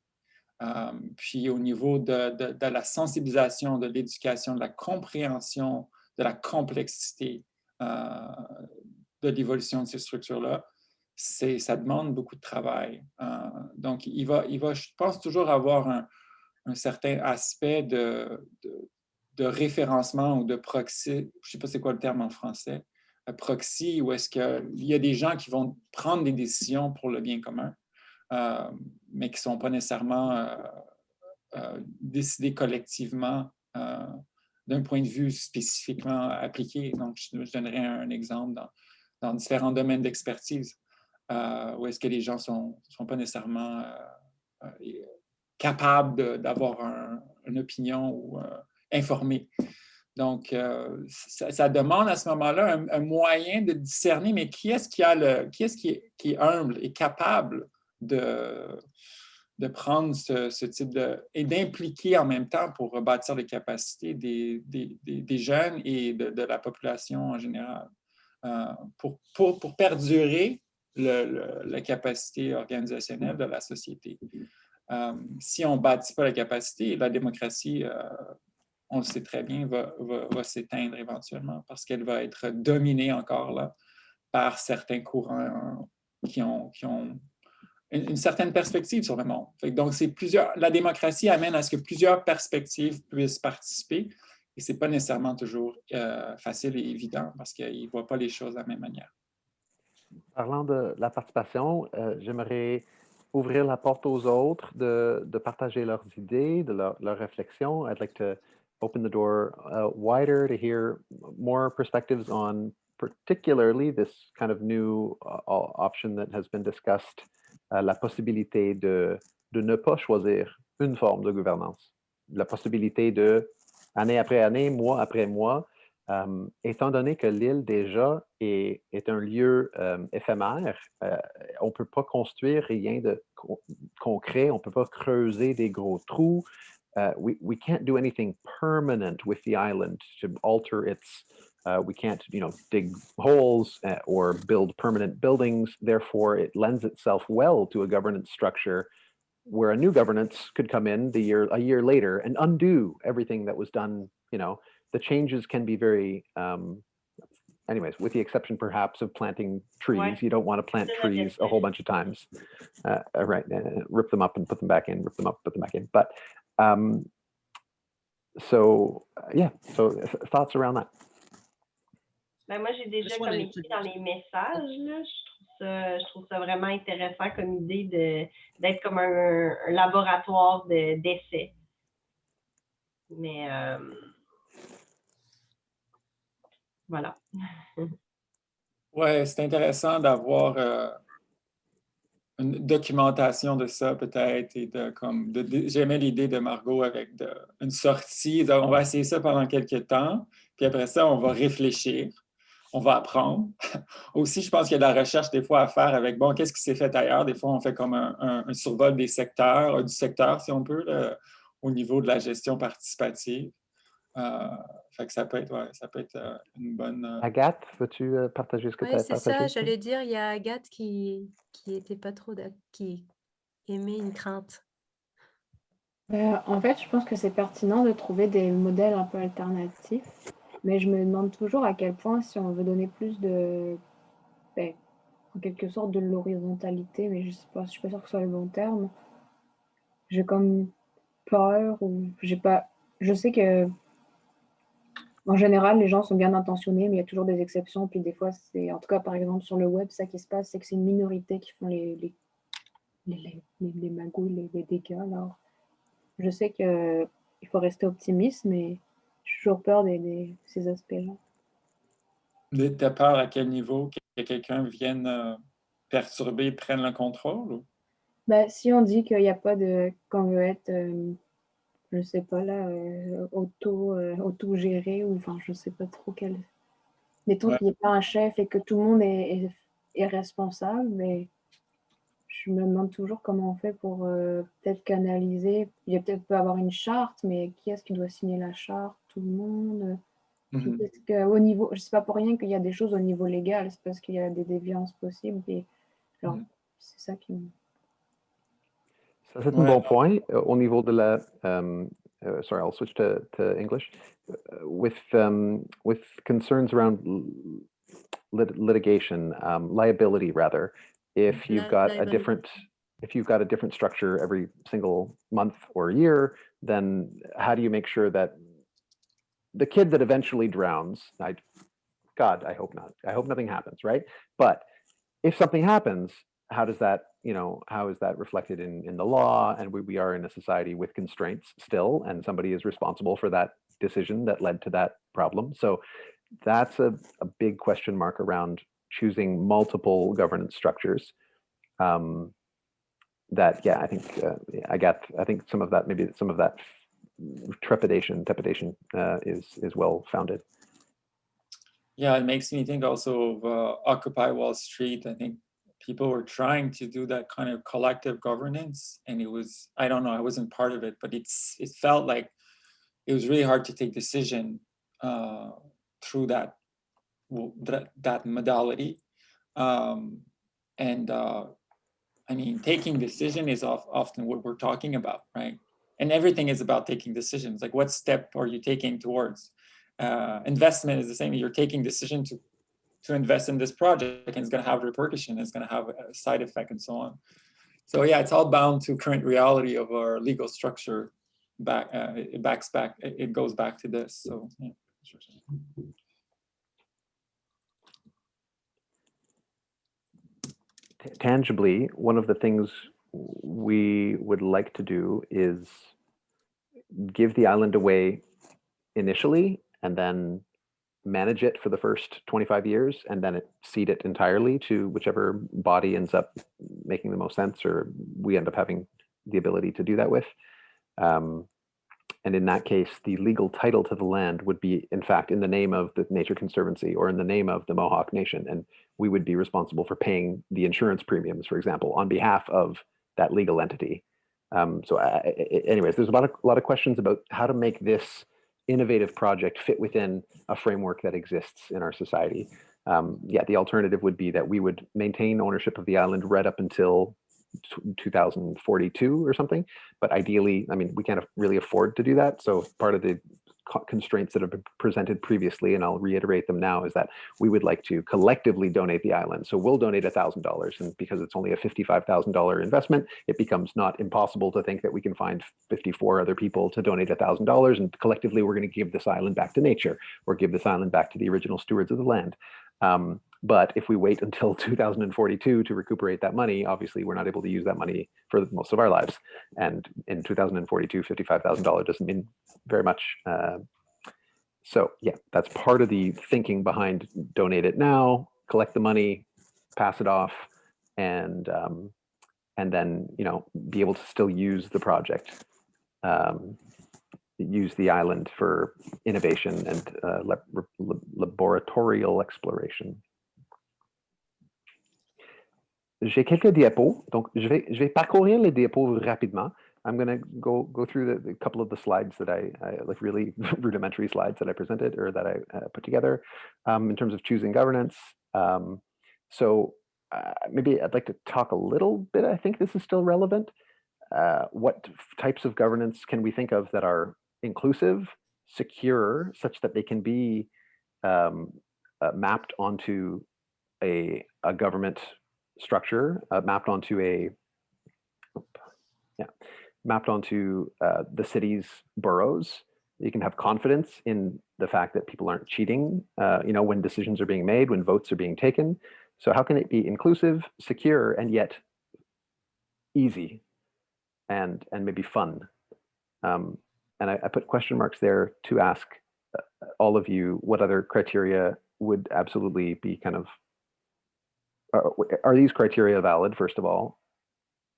Puis au niveau de la sensibilisation, de l'éducation, de la compréhension, de la complexité de l'évolution de ces structures-là, ça demande beaucoup de travail. Donc, il va, je pense, toujours avoir un certain aspect de de référencement ou de proxy, je ne sais pas c'est quoi le terme en français, proxy, où est-ce qu'il y a des gens qui vont prendre des décisions pour le bien commun, mais qui ne sont pas nécessairement décidées collectivement d'un point de vue spécifiquement appliqué. Donc, je donnerai un exemple dans différents domaines d'expertise, où est-ce que les gens ne sont pas nécessairement capables d'avoir une opinion ou informés. Donc, ça demande à ce moment-là un moyen de discerner, mais qui est-ce qui est humble et capable de prendre ce type et d'impliquer en même temps pour bâtir les capacités des jeunes et de la population en général, pour perdurer la capacité organisationnelle de la société. Si on ne bâtit pas la capacité, la démocratie, on le sait très bien, va s'éteindre éventuellement parce qu'elle va être dominée encore là par certains courants qui ont une certaine perspective sur le monde. Donc, la démocratie amène à ce que plusieurs perspectives puissent participer et ce n'est pas nécessairement toujours facile et évident parce qu'ils ne voient pas les choses de la même manière. Parlant de la participation, j'aimerais ouvrir la porte aux autres de partager leurs idées, de leurs réflexions. I'd like to open the door wider to hear more perspectives on particularly this kind of new option that has been discussed, la possibilité de ne pas choisir une forme de gouvernance, la possibilité de, année après année, mois après mois, étant donné que l'île déjà est un lieu éphémère, on ne peut pas construire rien de concret, on ne peut pas creuser des gros trous. We can't do anything permanent with the island to alter its, we can't, dig holes or build permanent buildings. Therefore, it lends itself well to a governance structure where a new governance could come in a year later and undo everything that was done. The changes can be very, anyways, with the exception perhaps of planting trees. Ouais. You don't want to plant trees a whole bunch of times, right? Rip them up and put them back in, rip them up, put them back in. But so thoughts around that. Ben moi, j'ai déjà comme écrit dans les messages, là, je trouve ça vraiment intéressant comme idée d'être comme un laboratoire d'essai. Mais voilà. Oui, c'est intéressant d'avoir une documentation de ça peut-être et j'aimais l'idée de Margot avec une sortie. On va essayer ça pendant quelques temps, puis après ça, on va réfléchir, on va apprendre. Aussi, je pense qu'il y a de la recherche des fois à faire avec, bon, qu'est-ce qui s'est fait ailleurs? Des fois, on fait comme un survol des secteurs, du secteur, si on peut, au niveau de la gestion participative. Fait que ça peut être une bonne... Agathe, veux-tu partager ce que tu as Oui, c'est partagé? ça, j'allais dire, il y a Agathe qui était pas trop qui émet une crainte. En fait, je pense que c'est pertinent de trouver des modèles un peu alternatifs, mais je me demande toujours à quel point si on veut donner plus en quelque sorte de l'horizontalité, mais je suis pas sûre que ce soit le bon terme. J'ai comme peur ou je sais que en général, les gens sont bien intentionnés, mais il y a toujours des exceptions. Puis des fois, en tout cas, par exemple, sur le web, ça qui se passe, c'est que c'est une minorité qui font les magouilles, les dégâts. Alors, je sais qu'il faut rester optimiste, mais j'ai toujours peur de ces aspects-là. T'as peur à quel niveau? Que quelqu'un vienne perturber, prenne le contrôle? Ou? Si on dit qu'il n'y a pas qu'on veut être, je sais pas là, auto-géré, ou enfin, je sais pas trop quel... Mettons qu'il n'y ait pas un chef et que tout le monde est responsable, mais je me demande toujours comment on fait pour peut-être canaliser. Il y a peut-être peut avoir une charte, mais qui est-ce qui doit signer la charte? Tout le monde? Parce qu'au niveau, je sais pas pour rien qu'il y a des choses au niveau légal, c'est parce qu'il y a des déviances possibles. Et alors, c'est ça qui me... Ça, c'est un bon point au niveau de la... sorry, I'll switch to English. With concerns around litigation, liability rather, if you've got a different structure every single month or year, then how do you make sure that the kid that eventually drowns, God, I hope not. I hope nothing happens, right? But if something happens, how does that, how is that reflected in the law? And we are in a society with constraints still, and somebody is responsible for that decision that led to that problem. So that's a big question mark around choosing multiple governance structures. That, yeah, I think I think some of that, maybe some of that trepidation is well founded. Yeah, it makes me think also of Occupy Wall Street. I think people were trying to do that kind of collective governance, and it was, I don't know, I wasn't part of it, but it felt like it was really hard to take decision through that modality. I mean, taking decision is often what we're talking about, right? And everything is about taking decisions. Like, what step are you taking towards? Investment is the same. You're taking decision to invest in this project, and it's going to have repercussion. It's going to have a side effect, and so on. So yeah, it's all bound to current reality of our legal structure. It goes back to this. So yeah. Tangibly, one of the things we would like to do is give the island away initially, and then manage it for the first 25 years, and then cede it entirely to whichever body ends up making the most sense, or we end up having the ability to do that with. And in that case, the legal title to the land would be, in fact, in the name of the Nature Conservancy or in the name of the Mohawk Nation. And we would be responsible for paying the insurance premiums, for example, on behalf of that legal entity. Anyways, there's a lot of questions about how to make this innovative project fit within a framework that exists in our society. Yeah, the alternative would be that we would maintain ownership of the island right up until 2042 or something, but ideally, I mean, we can't really afford to do that. So part of the constraints that have been presented previously, and I'll reiterate them now, is that we would like to collectively donate the island. So we'll donate $1,000, and because it's only a $55,000 investment, it becomes not impossible to think that we can find 54 other people to donate $1,000, and collectively we're going to give this island back to nature, or give this island back to the original stewards of the land. But if we wait until 2042 to recuperate that money, obviously we're not able to use that money for most of our lives. And in 2042, $55,000 doesn't mean very much. So yeah, that's part of the thinking behind donate it now, collect the money, pass it off, and then be able to still use the project, use the island for innovation and laboratorial exploration. J'ai quelques diapos, donc je vais parcourir les diapos rapidement. I'm going to go through the couple of the slides that I like, really rudimentary slides that I presented or that I put together in terms of choosing governance. Maybe I'd like to talk a little bit. I think this is still relevant. What types of governance can we think of that are inclusive, secure, such that they can be mapped onto a government structure, mapped onto the city's boroughs. You can have confidence in the fact that people aren't cheating, when decisions are being made, when votes are being taken. So how can it be inclusive, secure, and yet easy and maybe fun? And I put question marks there to ask all of you what other criteria would absolutely be kind of, are these criteria valid, first of all,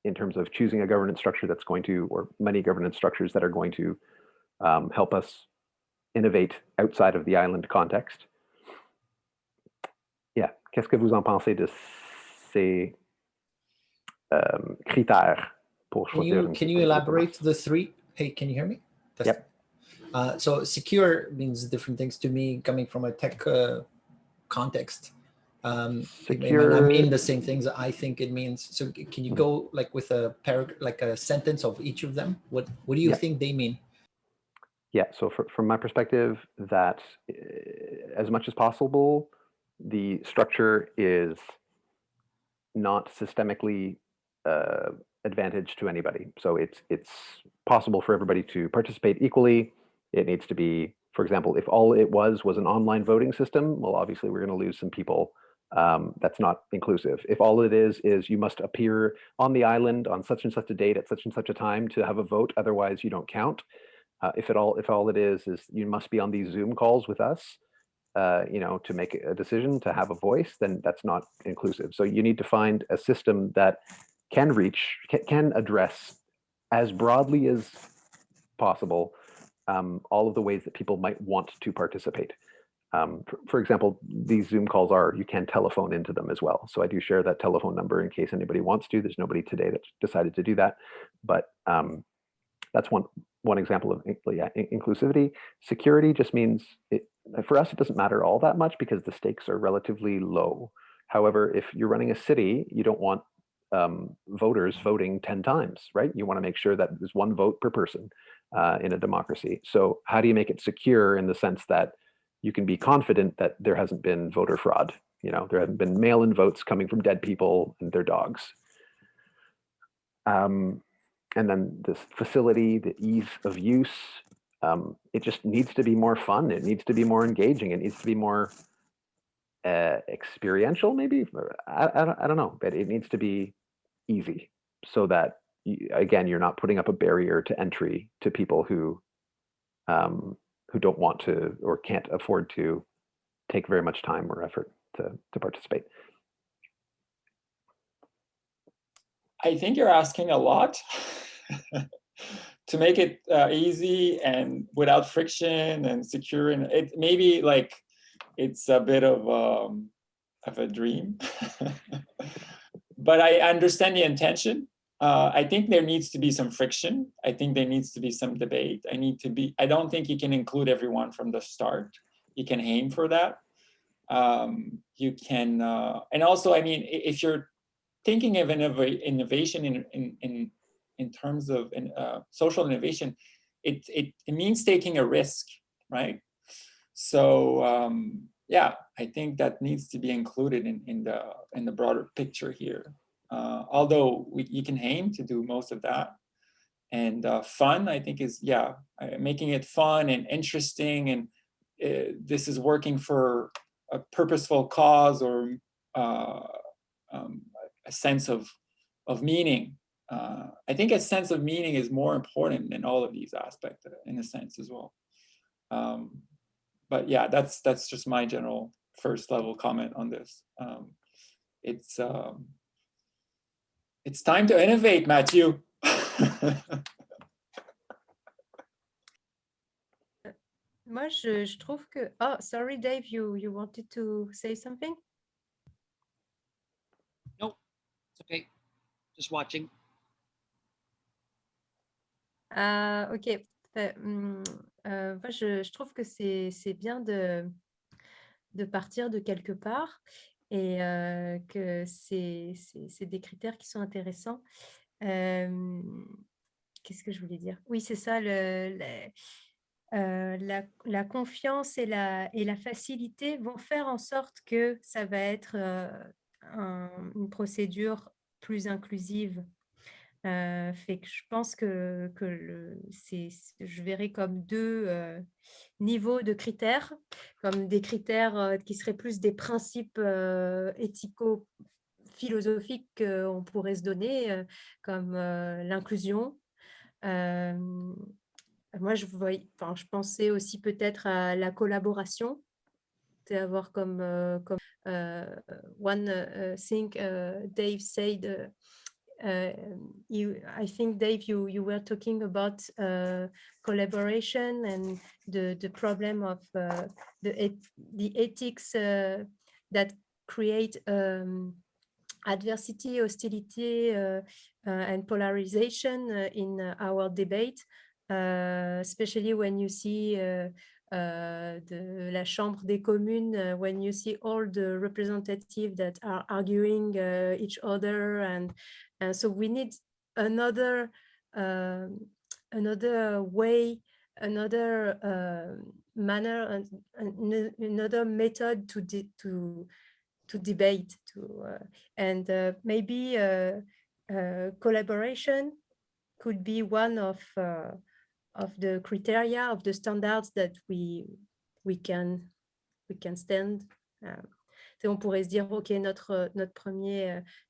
in terms of choosing a governance structure that's going to, or many governance structures that are going to help us innovate outside of the island context? Yeah, qu'est-ce que vous en pensez de ces critères pour choisir? Can you elaborate the three? Hey, can you hear me? Yep. So secure means different things to me coming from a tech context. Secure, I mean the same things I think it means. So can you go like with a paragraph, like a sentence of each of them? What do you think they mean? Yeah, so from my perspective, that as much as possible, the structure is not systemically advantage to anybody. So it's possible for everybody to participate equally. It needs to be For example, if all it was an online voting system, well, obviously we're going to lose some people. That's not inclusive. If all it is you must appear on the island on such and such a date at such and such a time to have a vote, otherwise you don't count. If all it is you must be on these Zoom calls with us, to make a decision, to have a voice, then that's not inclusive. So you need to find a system that can address as broadly as possible all of the ways that people might want to participate. For example, these Zoom calls you can telephone into them as well. So I do share that telephone number in case anybody wants to. There's nobody today that decided to do that, but that's one example of inclusivity. Security just means, for us, it doesn't matter all that much because the stakes are relatively low. However, if you're running a city, you don't want voters voting 10 times, right? You want to make sure that there's one vote per person in a democracy. So how do you make it secure in the sense that you can be confident that there hasn't been voter fraud? There haven't been mail-in votes coming from dead people and their dogs. And then this facility, the ease of use, it just needs to be more fun. It needs to be more engaging. It needs to be more experiential, maybe. I don't know, but it needs to be easy so that, again, you're not putting up a barrier to entry to people who don't want to or can't afford to take very much time or effort to participate. I think you're asking a lot to make it easy and without friction and secure. And it maybe like it's a bit of a dream, but I understand the intention. I think there needs to be some friction. I think there needs to be some debate. I don't think you can include everyone from the start. You can aim for that. You can, and also, I mean, if you're thinking of innovation in terms of social innovation, it means taking a risk, right? So yeah, I think that needs to be included in the broader picture here. Although you can aim to do most of that, and fun, I think, is making it fun and interesting, and this is working for a purposeful cause or a sense of meaning. I think a sense of meaning is more important in all of these aspects, in a sense as well. But yeah, that's just my general first level comment on this. It's time to innovate, Matthew. Moi, je trouve que... Oh, sorry, Dave, you wanted to say something? Nope, it's okay. Just watching. Ok. Moi, je trouve que c'est bien de partir de quelque part et que c'est des critères qui sont intéressants. Qu'est-ce que je voulais dire? Oui, c'est ça, la confiance et la facilité vont faire en sorte que ça va être une procédure plus inclusive. Fait que je pense que je verrais comme deux niveaux de critères, comme des critères qui seraient plus des principes éthico-philosophiques qu'on pourrait se donner, comme l'inclusion. Moi, je pensais aussi peut-être à la collaboration, d'avoir comme one thing Dave said. I think, Dave, you were talking about collaboration and the problem of the ethics that create adversity, hostility, and polarization in our debate, especially when you see la Chambre des communes, when you see all the representatives that are arguing each other, and so we need another way, another manner, and another method to debate, and maybe collaboration could be one of the criteria, of the standards that we can stand. On pourrait se dire, OK,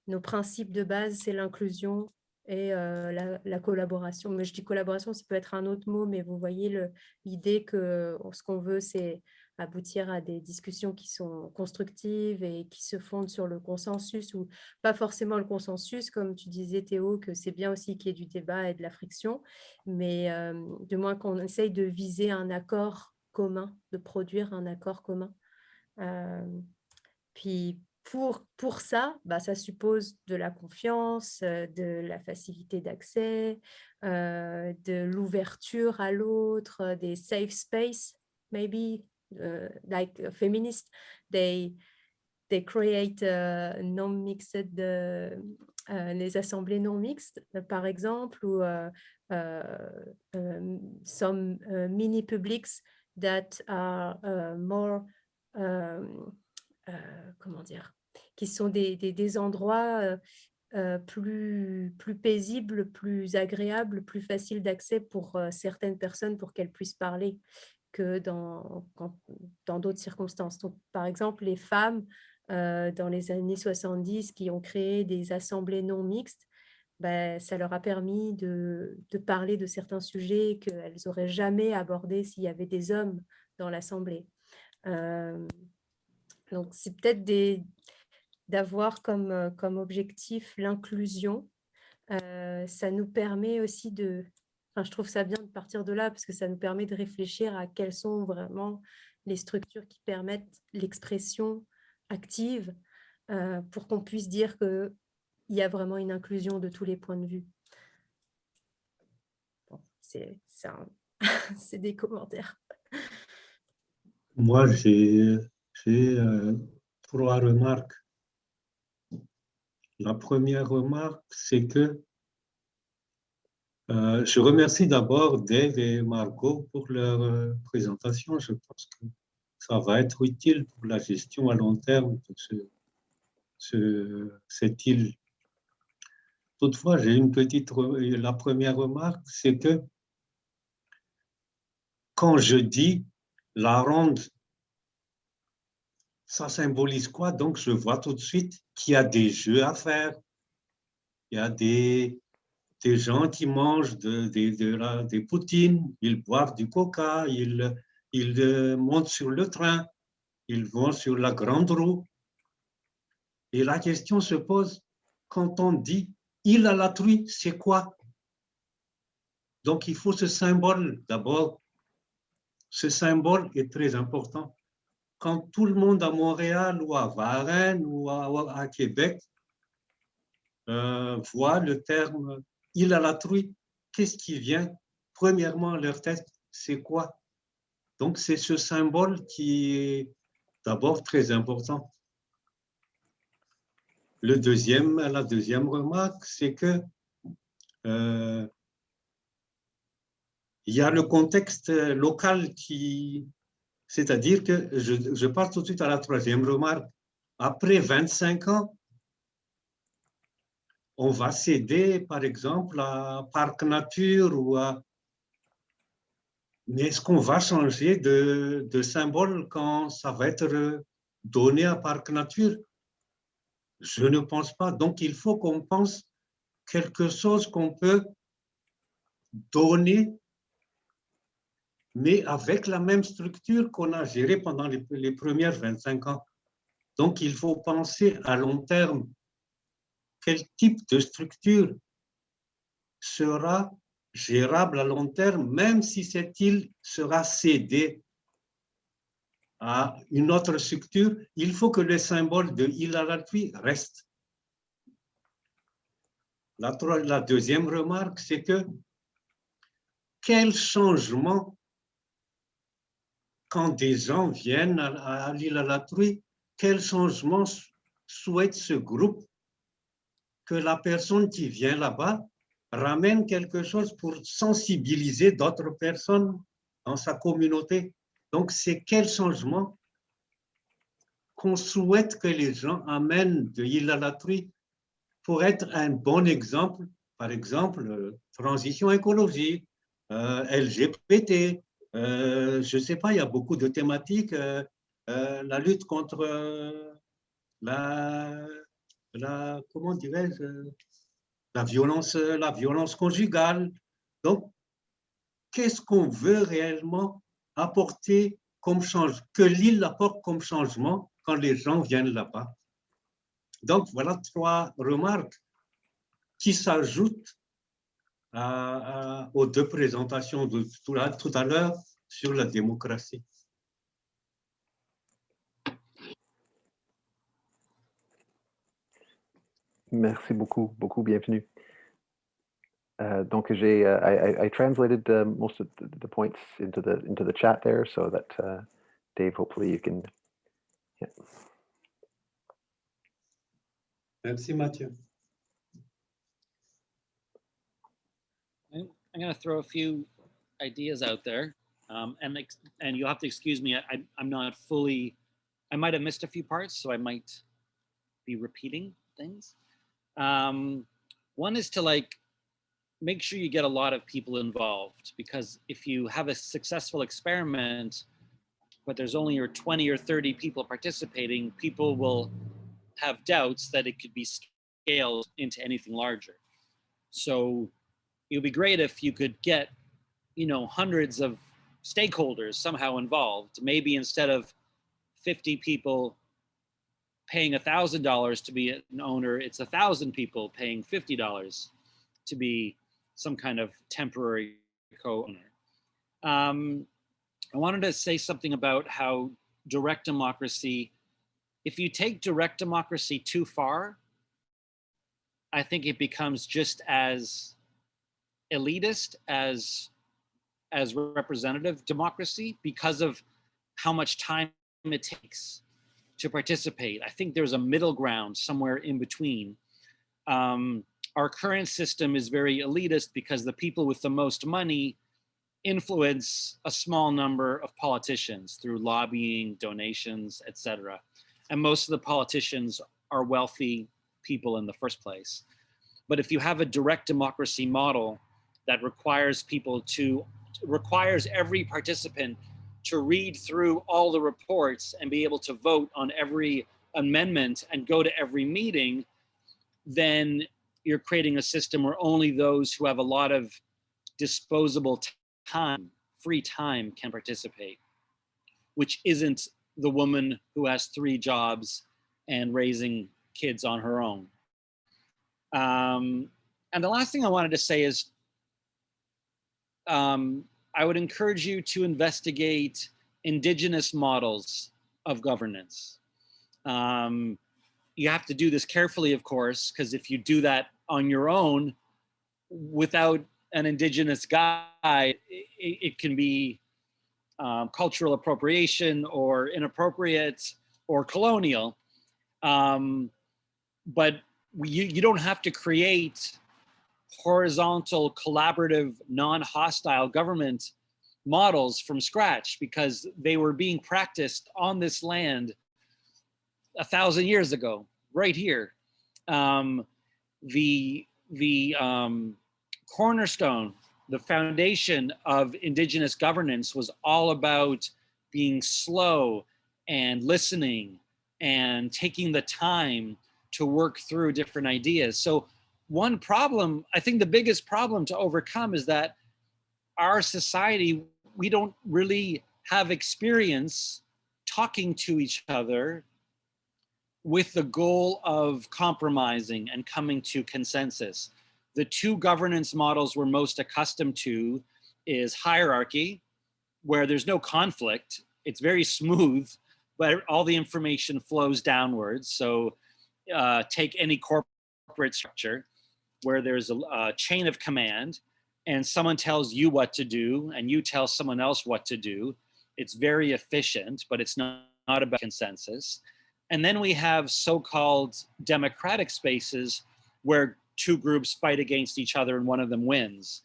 nos principes de base, c'est l'inclusion et la collaboration. Mais je dis collaboration, ça peut être un autre mot, mais vous voyez l'idée que ce qu'on veut, c'est aboutir à des discussions qui sont constructives et qui se fondent sur le consensus, ou pas forcément le consensus, comme tu disais Théo, que c'est bien aussi qu'il y ait du débat et de la friction, mais du moins qu'on essaye de viser un accord commun, de produire un accord commun. Puis pour ça, ça suppose de la confiance, de la facilité d'accès, de l'ouverture à l'autre, des safe space, maybe, like feminists, they create non-mixed, les assemblées non mixtes, par exemple, ou some mini publics that are more, comment dire, qui sont des endroits plus paisibles, plus agréables, plus faciles d'accès pour certaines personnes, pour qu'elles puissent parler, que dans d'autres circonstances. Donc, par exemple, les femmes dans les années 70 qui ont créé des assemblées non mixtes, ça leur a permis de parler de certains sujets qu'elles n'auraient jamais abordés s'il y avait des hommes dans l'assemblée. Donc, c'est peut-être d'avoir comme objectif l'inclusion. Ça nous permet aussi je trouve ça bien de partir de là, parce que ça nous permet de réfléchir à quelles sont vraiment les structures qui permettent l'expression active, pour qu'on puisse dire qu'il y a vraiment une inclusion de tous les points de vue. Bon, c'est des commentaires. Moi, j'ai 3 remarques. La première remarque, c'est que je remercie d'abord Dave et Margot pour leur présentation. Je pense que ça va être utile pour la gestion à long terme de cette île. Toutefois, j'ai la première remarque, c'est que quand je dis la ronde, ça symbolise quoi? Donc, je vois tout de suite qu'il y a des jeux à faire. Il y a des gens qui mangent des poutines, ils boivent du coca, ils montent sur le train, ils vont sur la grande roue. Et la question se pose, quand on dit « île à la truie », c'est quoi? Donc, il faut ce symbole d'abord. Ce symbole est très important. Quand tout le monde à Montréal ou à Varennes ou à Québec voit le terme « île à la truie », qu'est-ce qui vient premièrement à leur tête? C'est quoi? Donc, c'est ce symbole qui est d'abord très important. La deuxième remarque, c'est que il y a le contexte local c'est-à-dire que je passe tout de suite à la troisième remarque. Après 25 ans, on va céder, par exemple, à Parc Nature mais est-ce qu'on va changer de symbole quand ça va être donné à Parc Nature? Je ne pense pas. Donc, il faut qu'on pense quelque chose qu'on peut donner, mais avec la même structure qu'on a gérée pendant les premières 25 ans. Donc, il faut penser à long terme. Quel type de structure sera gérable à long terme, même si cette île sera cédée à une autre structure? Il faut que le symbole de île à la truie reste. La deuxième remarque, c'est que quel changement quand des gens viennent à l'île à la truie, quel changement souhaite ce groupe? Que la personne qui vient là-bas ramène quelque chose pour sensibiliser d'autres personnes dans sa communauté. Donc, c'est quel changement qu'on souhaite que les gens amènent de l'île à la truie pour être un bon exemple, par exemple, transition écologique, LGBT, je ne sais pas, il y a beaucoup de thématiques, la lutte contre comment dirais-je, la violence conjugale. Donc, qu'est-ce qu'on veut réellement apporter comme changement, que l'île apporte comme changement quand les gens viennent là-bas? Donc, voilà 3 remarques qui s'ajoutent aux 2 présentations de tout à l'heure sur la démocratie. Merci beaucoup, bienvenue. Donc, I translated most of the points into the chat there, so that Dave, hopefully you can. Yeah. Merci, Mathieu. I'm going to throw a few ideas out there, and you'll have to excuse me. I'm not fully. I might have missed a few parts, so I might be repeating things. One is to make sure you get a lot of people involved, because if you have a successful experiment, but there's only 20 or 30 people participating, people will have doubts that it could be scaled into anything larger. So it would be great if you could get, hundreds of stakeholders somehow involved. Maybe instead of 50 people paying $1,000 to be an owner, it's 1,000 people paying $50 to be some kind of temporary co-owner. I wanted to say something about how direct democracy, if you take direct democracy too far, I think it becomes just as elitist as representative democracy, because of how much time it takes to participate. I think there's a middle ground somewhere in between. Our current system is very elitist because the people with the most money influence a small number of politicians through lobbying, donations, etc. And most of the politicians are wealthy people in the first place. But if you have a direct democracy model that requires every participant to read through all the reports and be able to vote on every amendment and go to every meeting, then you're creating a system where only those who have a lot of disposable time, free time, can participate, which isn't the woman who has 3 jobs and raising kids on her own. And the last thing I wanted to say is, I would encourage you to investigate indigenous models of governance. You have to do this carefully, of course, because if you do that on your own without an indigenous guide, it can be cultural appropriation or inappropriate or colonial. But you don't have to create horizontal, collaborative, non-hostile government models from scratch, because they were being practiced on this land 1,000 years ago, right here. The cornerstone, the foundation of indigenous governance was all about being slow and listening and taking the time to work through different ideas. So one problem, I think the biggest problem to overcome, is that our society, we don't really have experience talking to each other with the goal of compromising and coming to consensus. The 2 governance models we're most accustomed to is hierarchy, where there's no conflict. It's very smooth, but all the information flows downwards. So take any corporate structure where there's a chain of command, and someone tells you what to do and you tell someone else what to do. It's very efficient, but it's not about consensus. And then we have so-called democratic spaces where 2 groups fight against each other and one of them wins.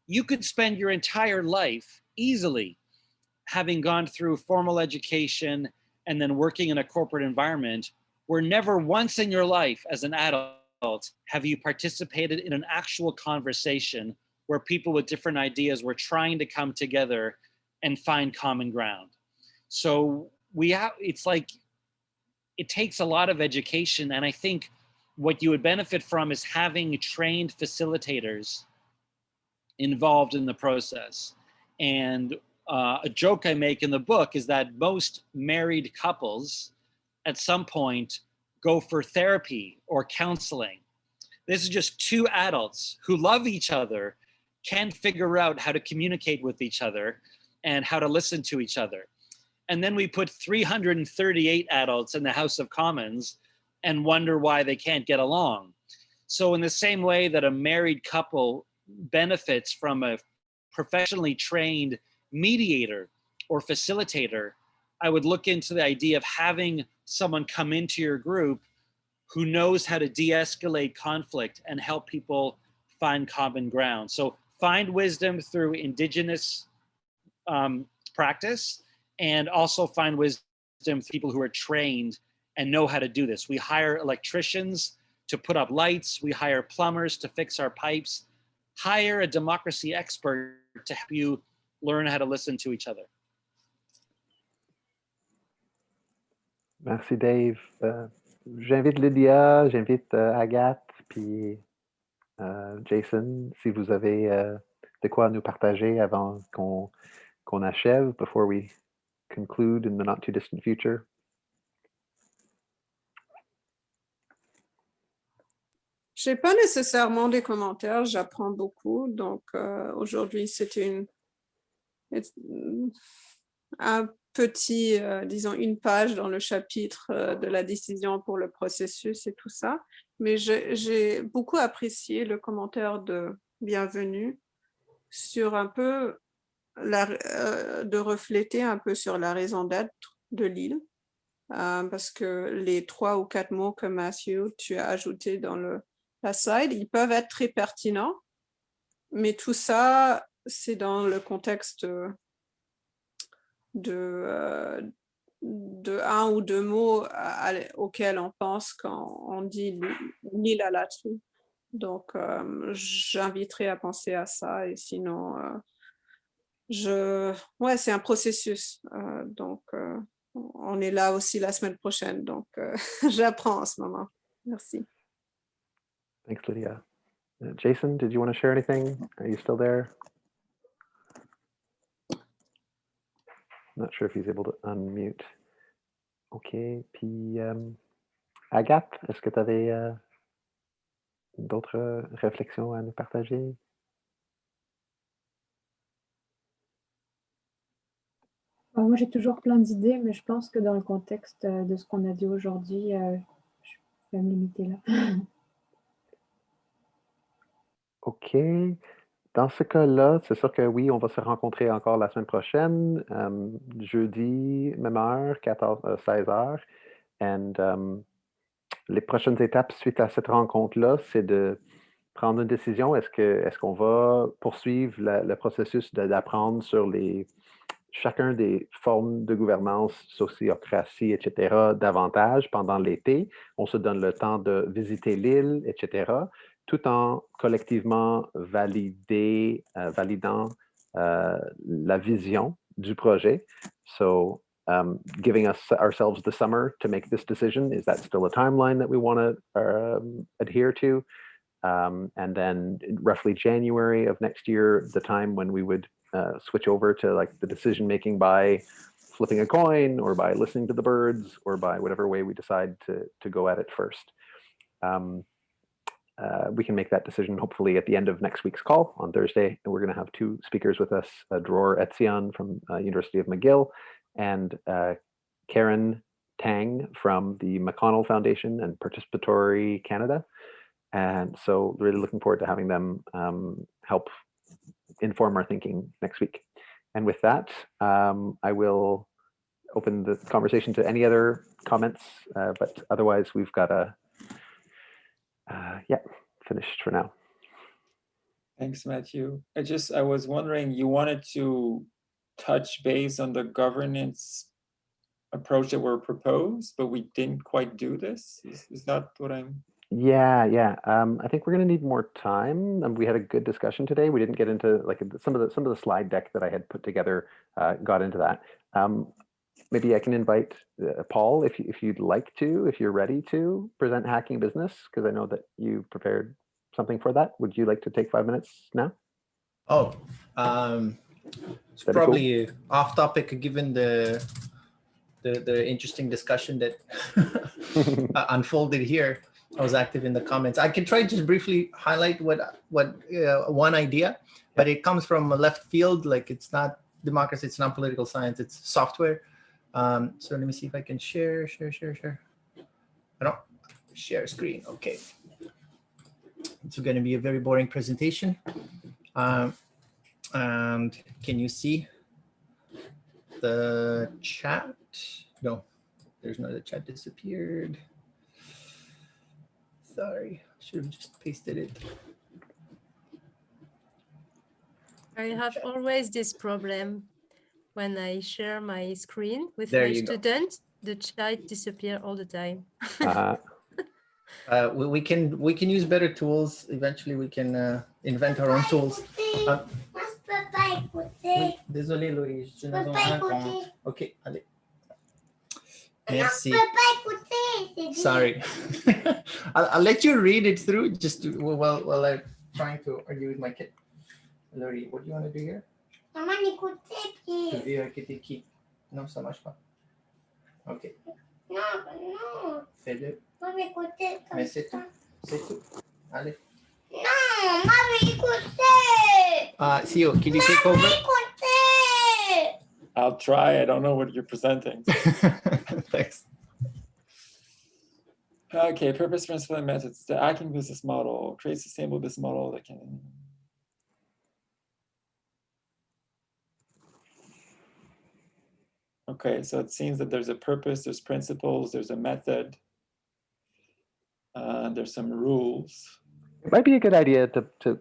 You could spend your entire life easily having gone through formal education and then working in a corporate environment where never once in your life as an adult have you participated in an actual conversation where people with different ideas were trying to come together and find common ground. So it's like, it takes a lot of education. And I think what you would benefit from is having trained facilitators involved in the process. And a joke I make in the book is that most married couples at some point go for therapy or counseling. This is just two adults who love each other, can't figure out how to communicate with each other and how to listen to each other. And then we put 338 adults in the House of Commons and wonder why they can't get along. So in the same way that a married couple benefits from a professionally trained mediator or facilitator, I would look into the idea of having someone come into your group who knows how to de-escalate conflict and help people find common ground. So find wisdom through indigenous practice, and also find wisdom through people who are trained and know how to do this. We hire electricians to put up lights. We hire plumbers to fix our pipes. Hire a democracy expert to help you learn how to listen to each other. Merci, Dave. J'invite Lydia, j'invite Agathe, puis Jason, si vous avez de quoi nous partager avant qu'on achève, before we conclude in the not too distant future. Je n'ai pas nécessairement des commentaires, j'apprends beaucoup. Donc aujourd'hui, c'était un petit, disons, une page dans le chapitre de la décision pour le processus et tout ça. Mais j'ai beaucoup apprécié le commentaire de Bienvenue sur un peu, de refléter un peu sur la raison d'être de l'île. Parce que les 3 ou 4 mots que Matthew, tu as ajoutés dans la slide, ils peuvent être très pertinents. Mais tout ça, c'est dans le contexte de 1 ou 2 mots auxquels on pense quand on dit l'île à la trou. Donc, j'inviterai à penser à ça. Et sinon, ouais, c'est un processus. Donc, on est là aussi la semaine prochaine. Donc, j'apprends en ce moment. Merci. Thanks, Lydia. Jason, did you want to share anything? Are you still there? Not sure if he's able to unmute. OK. Puis, Agathe, est-ce que tu avais d'autres réflexions à nous partager? Moi, j'ai toujours plein d'idées, mais je pense que dans le contexte de ce qu'on a dit aujourd'hui, je vais me limiter là. OK. Dans ce cas-là, c'est sûr que oui, on va se rencontrer encore la semaine prochaine, jeudi, même heure, 16h. Et les prochaines étapes suite à cette rencontre-là, c'est de prendre une décision. Est-ce qu'on va poursuivre le processus d'apprendre sur chacun des formes de gouvernance, sociocratie, etc., davantage pendant l'été? On se donne le temps de visiter l'île, etc., tout en collectivement validant la vision du projet. So, giving ourselves the summer to make this decision, is that still a timeline that we want to adhere to? And then roughly January of next year, the time when we would switch over to like the decision making by flipping a coin or by listening to the birds or by whatever way we decide to go at it first. We can make that decision hopefully at the end of next week's call on Thursday. And we're going to have 2 speakers with us, Dror Etienne from University of McGill and Karen Tang from the McConnell Foundation and Participatory Canada. And so really looking forward to having them help inform our thinking next week. And with that, I will open the conversation to any other comments, but otherwise we've got finished for now. Thanks, Matthew. I was wondering, you wanted to touch base on the governance approach that were proposed, but we didn't quite do this. Is that what I'm Yeah. I think we're going to need more time. We had a good discussion today. We didn't get into like some of the slide deck that I had put together. Got into that. Maybe I can invite Paul if you'd like to, if you're ready to present Hacking Business, because I know that you prepared something for that. Would you like to take 5 minutes now? Oh, it's probably cool? off topic given the interesting discussion that unfolded here. I was active in the comments. I can try to just briefly highlight what one idea, but it comes from a left field. Like it's not democracy, it's not political science, it's software. So let me see if I can share. I don't share screen. Okay. It's going to be a very boring presentation. And can you see the chat? No, there's no, the chat disappeared. Sorry, should have just pasted it. I have always this problem when I share my screen with my student. The chat disappears all the time. We can use better tools. Eventually, we can invent our own tools. Désolé, Laurie, je suis dans un. Ok, allez. Merci. Sorry. I'll let you read it through just while I'm trying to argue with my kid. Laurie, what do you want to do here? Maman, écoutez, Tu veux arrêter qui? Non, ça marche pas. Ok. Non. Fais-le. Maman, écoutez. Mais c'est tout. C'est tout. Allez. Non, maman, écoutez. Theo, can you take over? Écoutez. I'll try. I don't know what you're presenting. Thanks. Okay, purpose, principle, and methods. The Hacking Business Model creates a sustainable business model that can. Okay, so it seems that there's a purpose, there's principles, there's a method, there's some rules. It might be a good idea to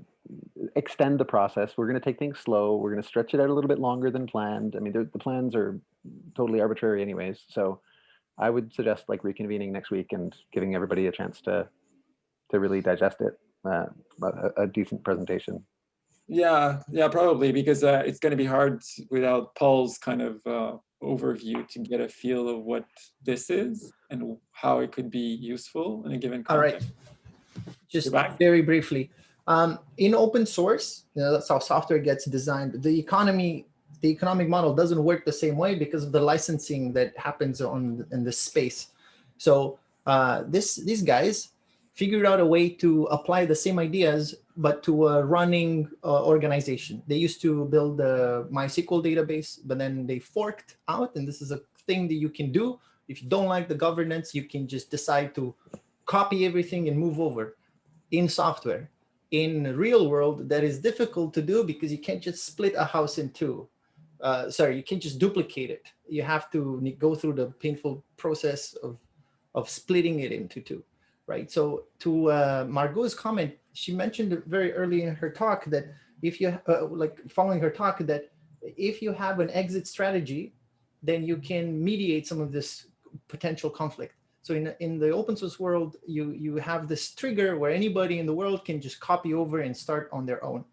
extend the process. We're going to take things slow. We're going to stretch it out a little bit longer than planned. I mean, the plans are totally arbitrary anyways. So I would suggest like reconvening next week and giving everybody a chance to really digest it, a decent presentation. Yeah, probably, because it's going to be hard without Paul's kind of overview to get a feel of what this is and how it could be useful in a given context. All right, just very briefly. In open source, that's how software gets designed. The economic model doesn't work the same way because of the licensing that happens in the space. So these guys figured out a way to apply the same ideas, but to a running organization. They used to build a MySQL database, but then they forked out, and this is a thing that you can do. If you don't like the governance, you can just decide to copy everything and move over in software. In the real world, that is difficult to do because you can't just split a house in two. You can't just duplicate it. You have to go through the painful process of splitting it into two, right? So to Margot's comment, she mentioned very early in her talk that if you, following her talk, that if you have an exit strategy, then you can mediate some of this potential conflict. So in the open source world, you have this trigger where anybody in the world can just copy over and start on their own,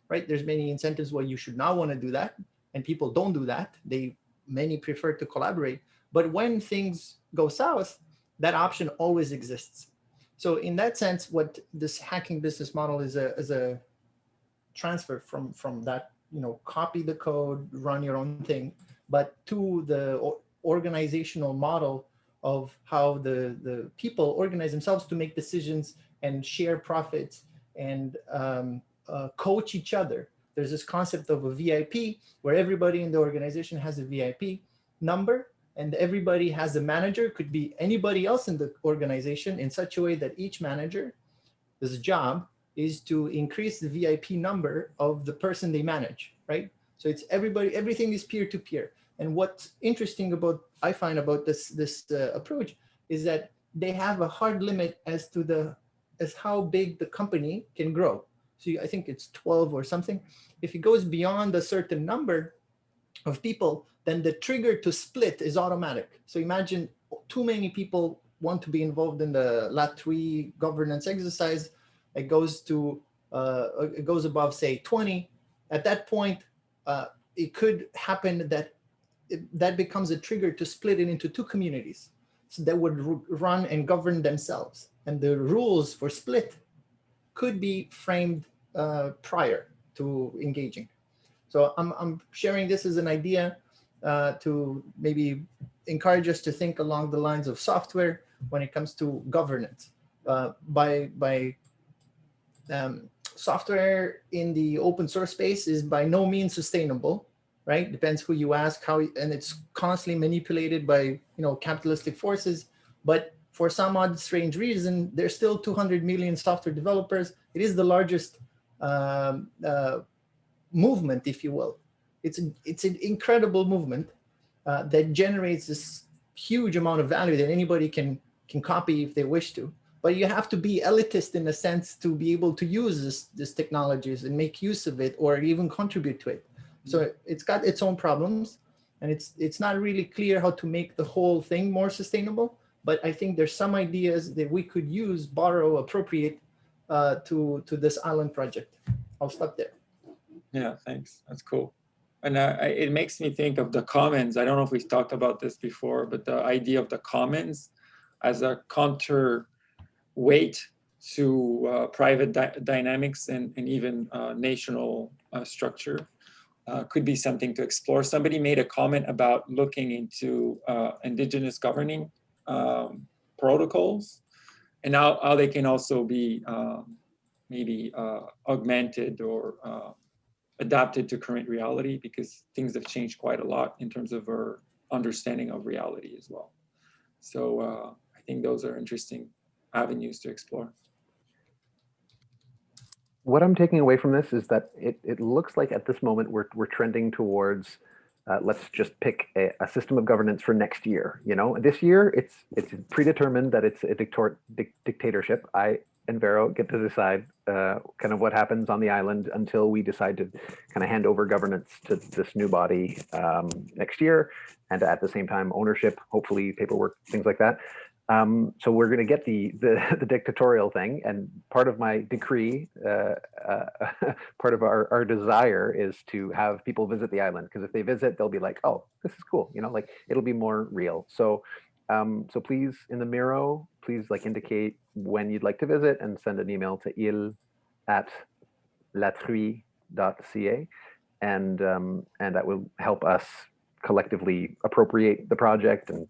right? There's many incentives why you should not want to do that. And people don't do that. Many prefer to collaborate. But when things go south, that option always exists. So in that sense, what this hacking business model is a transfer from that, copy the code, run your own thing, but to the organizational model of how the people organize themselves to make decisions and share profits and coach each other. There's this concept of a VIP where everybody in the organization has a VIP number, and everybody has a manager, could be anybody else in the organization, in such a way that each manager's job is to increase the VIP number of the person they manage, right? So it's everything is peer-to-peer. And what's interesting I find about this approach is that they have a hard limit as how big the company can grow. So I think it's 12 or something. If it goes beyond a certain number of people, then the trigger to split is automatic. So imagine too many people want to be involved in the LAT3 governance exercise, it goes above, say, 20. At that point, it could happen that that becomes a trigger to split it into two communities, so that would run and govern themselves. And the rules for split could be framed prior to engaging. So I'm sharing this as an idea to maybe encourage us to think along the lines of software when it comes to governance. Software in the open source space is by no means sustainable, right? Depends who you ask, and it's constantly manipulated by capitalistic forces. But for some odd strange reason, there's still 200 million software developers. It is the largest movement, if you will. It's an incredible movement that generates this huge amount of value that anybody can copy if they wish to. But you have to be elitist in a sense to be able to use this technologies and make use of it or even contribute to it. So it's got its own problems, and it's not really clear how to make the whole thing more sustainable. But I think there's some ideas that we could use, borrow, appropriate to this island project. I'll stop there. Yeah, thanks. That's cool. And it makes me think of the commons. I don't know if we've talked about this before, but the idea of the commons as a counterweight to private dynamics and even national structure could be something to explore. Somebody made a comment about looking into indigenous governing protocols and how they can also be maybe augmented or adapted to current reality, because things have changed quite a lot in terms of our understanding of reality as well. So I think those are interesting avenues to explore. What I'm taking away from this is that it looks like at this moment we're trending towards let's just pick a system of governance for next year. This year it's predetermined that it's a dictatorship. I and Vero get to decide kind of what happens on the island until we decide to kind of hand over governance to this new body next year, and at the same time ownership, hopefully paperwork, things like that. So we're going to get the dictatorial thing, and part of my decree, part of our desire is to have people visit the island, because if they visit, they'll be like, oh, this is cool, like it'll be more real. So so please, in the Miro, please indicate when you'd like to visit and send an email to il@latruie.ca, and that will help us collectively appropriate the project, and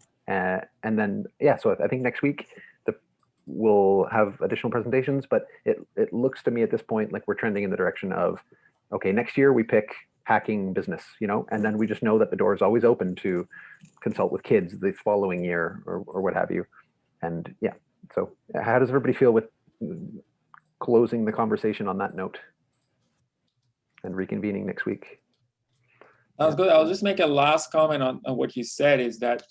then so I think next week we'll have additional presentations, but it looks to me at this point like we're trending in the direction of, okay, next year we pick hacking business, and then we just know that the door is always open to consult with kids the following year or what have you. And so how does everybody feel with closing the conversation on that note and reconvening next week? Sounds good. I'll just make a last comment on what you said, is that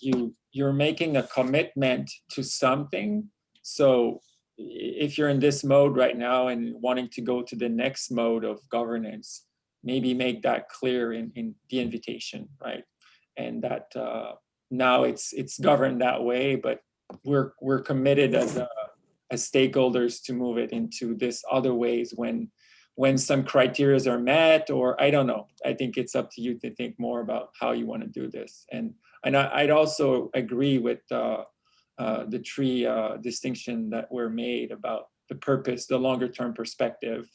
you're making a commitment to something. So if you're in this mode right now and wanting to go to the next mode of governance, maybe make that clear in the invitation, right? And that now it's governed that way, but we're committed as stakeholders to move it into this other ways when some criteria are met, or I don't know. I think it's up to you to think more about how you want to do this. And I'd also agree with the three distinction that were made about the purpose, the longer term perspective,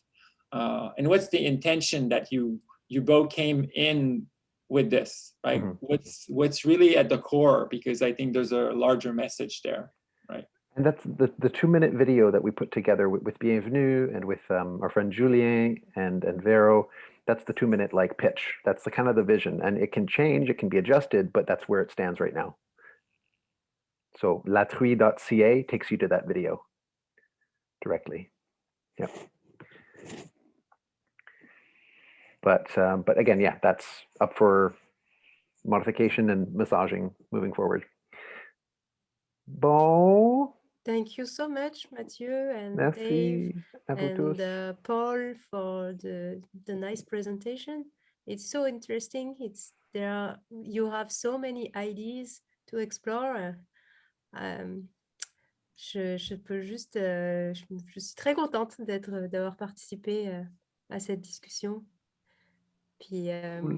and what's the intention that you both came in with this, right? Mm-hmm. What's really at the core, because I think there's a larger message there, right? And that's the 2-minute video that we put together with Bienvenue and with our friend Julien and Vero. That's the 2-minute pitch. That's the kind of the vision, and it can change, it can be adjusted, but that's where it stands right now. So latruie.ca takes you to that video directly. Yep. But again, that's up for modification and massaging moving forward. Bon. Thank you so much, Mathieu and Merci. Dave and Paul for the nice presentation. It's so interesting. You have so many ideas to explore. je peux juste, je suis très contente d'avoir participé à cette discussion. Puis,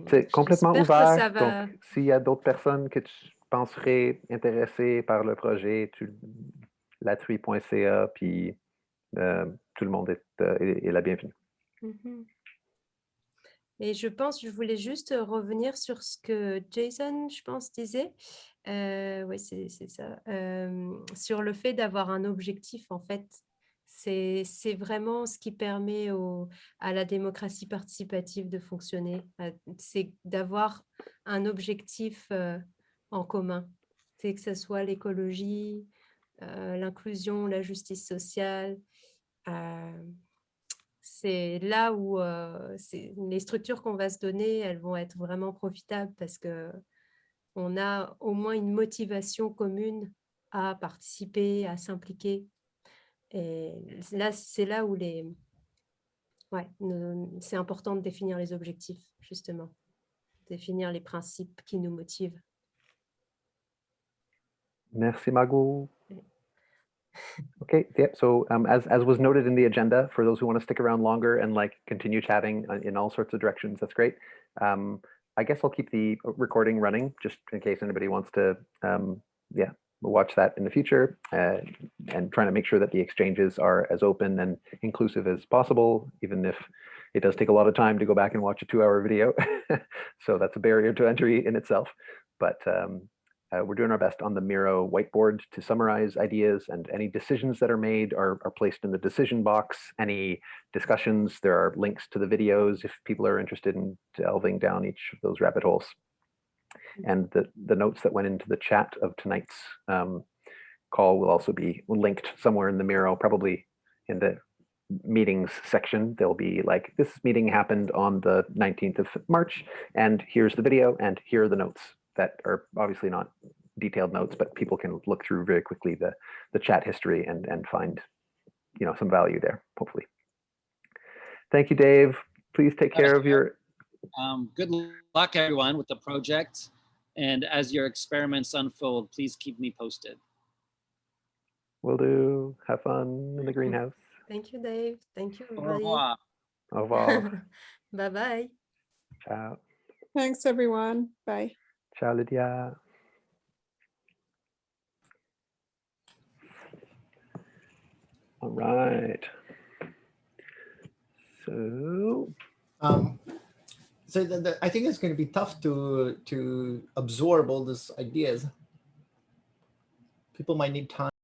C'est complètement j'espère que ouvert. ça va. Donc, s'il y a d'autres personnes que tu penserais intéressées par le projet, latrui.ca, puis tout le monde est la bienvenue. Et je voulais juste revenir sur ce que Jason, je pense, disait. Oui, c'est ça. Sur le fait d'avoir un objectif, en fait. C'est vraiment ce qui permet à la démocratie participative de fonctionner. C'est d'avoir un objectif en commun. C'est que ce soit l'écologie, l'inclusion, la justice sociale. C'est là où les structures qu'on va se donner, elles vont être vraiment profitables parce qu'on a au moins une motivation commune à participer, à s'impliquer. Et là, c'est là où c'est important de définir les objectifs, justement. Définir les principes qui nous motivent. Merci, Margot. Okay, yeah, so as was noted in the agenda, for those who want to stick around longer and like continue chatting in all sorts of directions, that's great. I guess I'll keep the recording running just in case anybody wants to, watch that in the future and trying to make sure that the exchanges are as open and inclusive as possible, even if it does take a lot of time to go back and watch a 2-hour video. So that's a barrier to entry in itself. But we're doing our best on the Miro whiteboard to summarize ideas, and any decisions that are made are placed in the decision box. Any discussions, there are links to the videos if people are interested in delving down each of those rabbit holes. And the notes that went into the chat of tonight's call will also be linked somewhere in the Miro, probably in the meetings section. There'll be like, this meeting happened on the 19th of March, and here's the video, and here are the notes that are obviously not detailed notes, but people can look through very quickly the chat history and find, some value there, hopefully. Thank you, Dave. Please take care of your... Good luck, everyone, with the project. And as your experiments unfold, please keep me posted. Will do. Have fun in the greenhouse. Thank you, Dave. Thank you, everybody. Au revoir. Au revoir. Bye-bye. Ciao. Thanks, everyone. Bye. Ciao, Lydia. All right. So, I think it's going to be tough to absorb all these ideas. People might need time.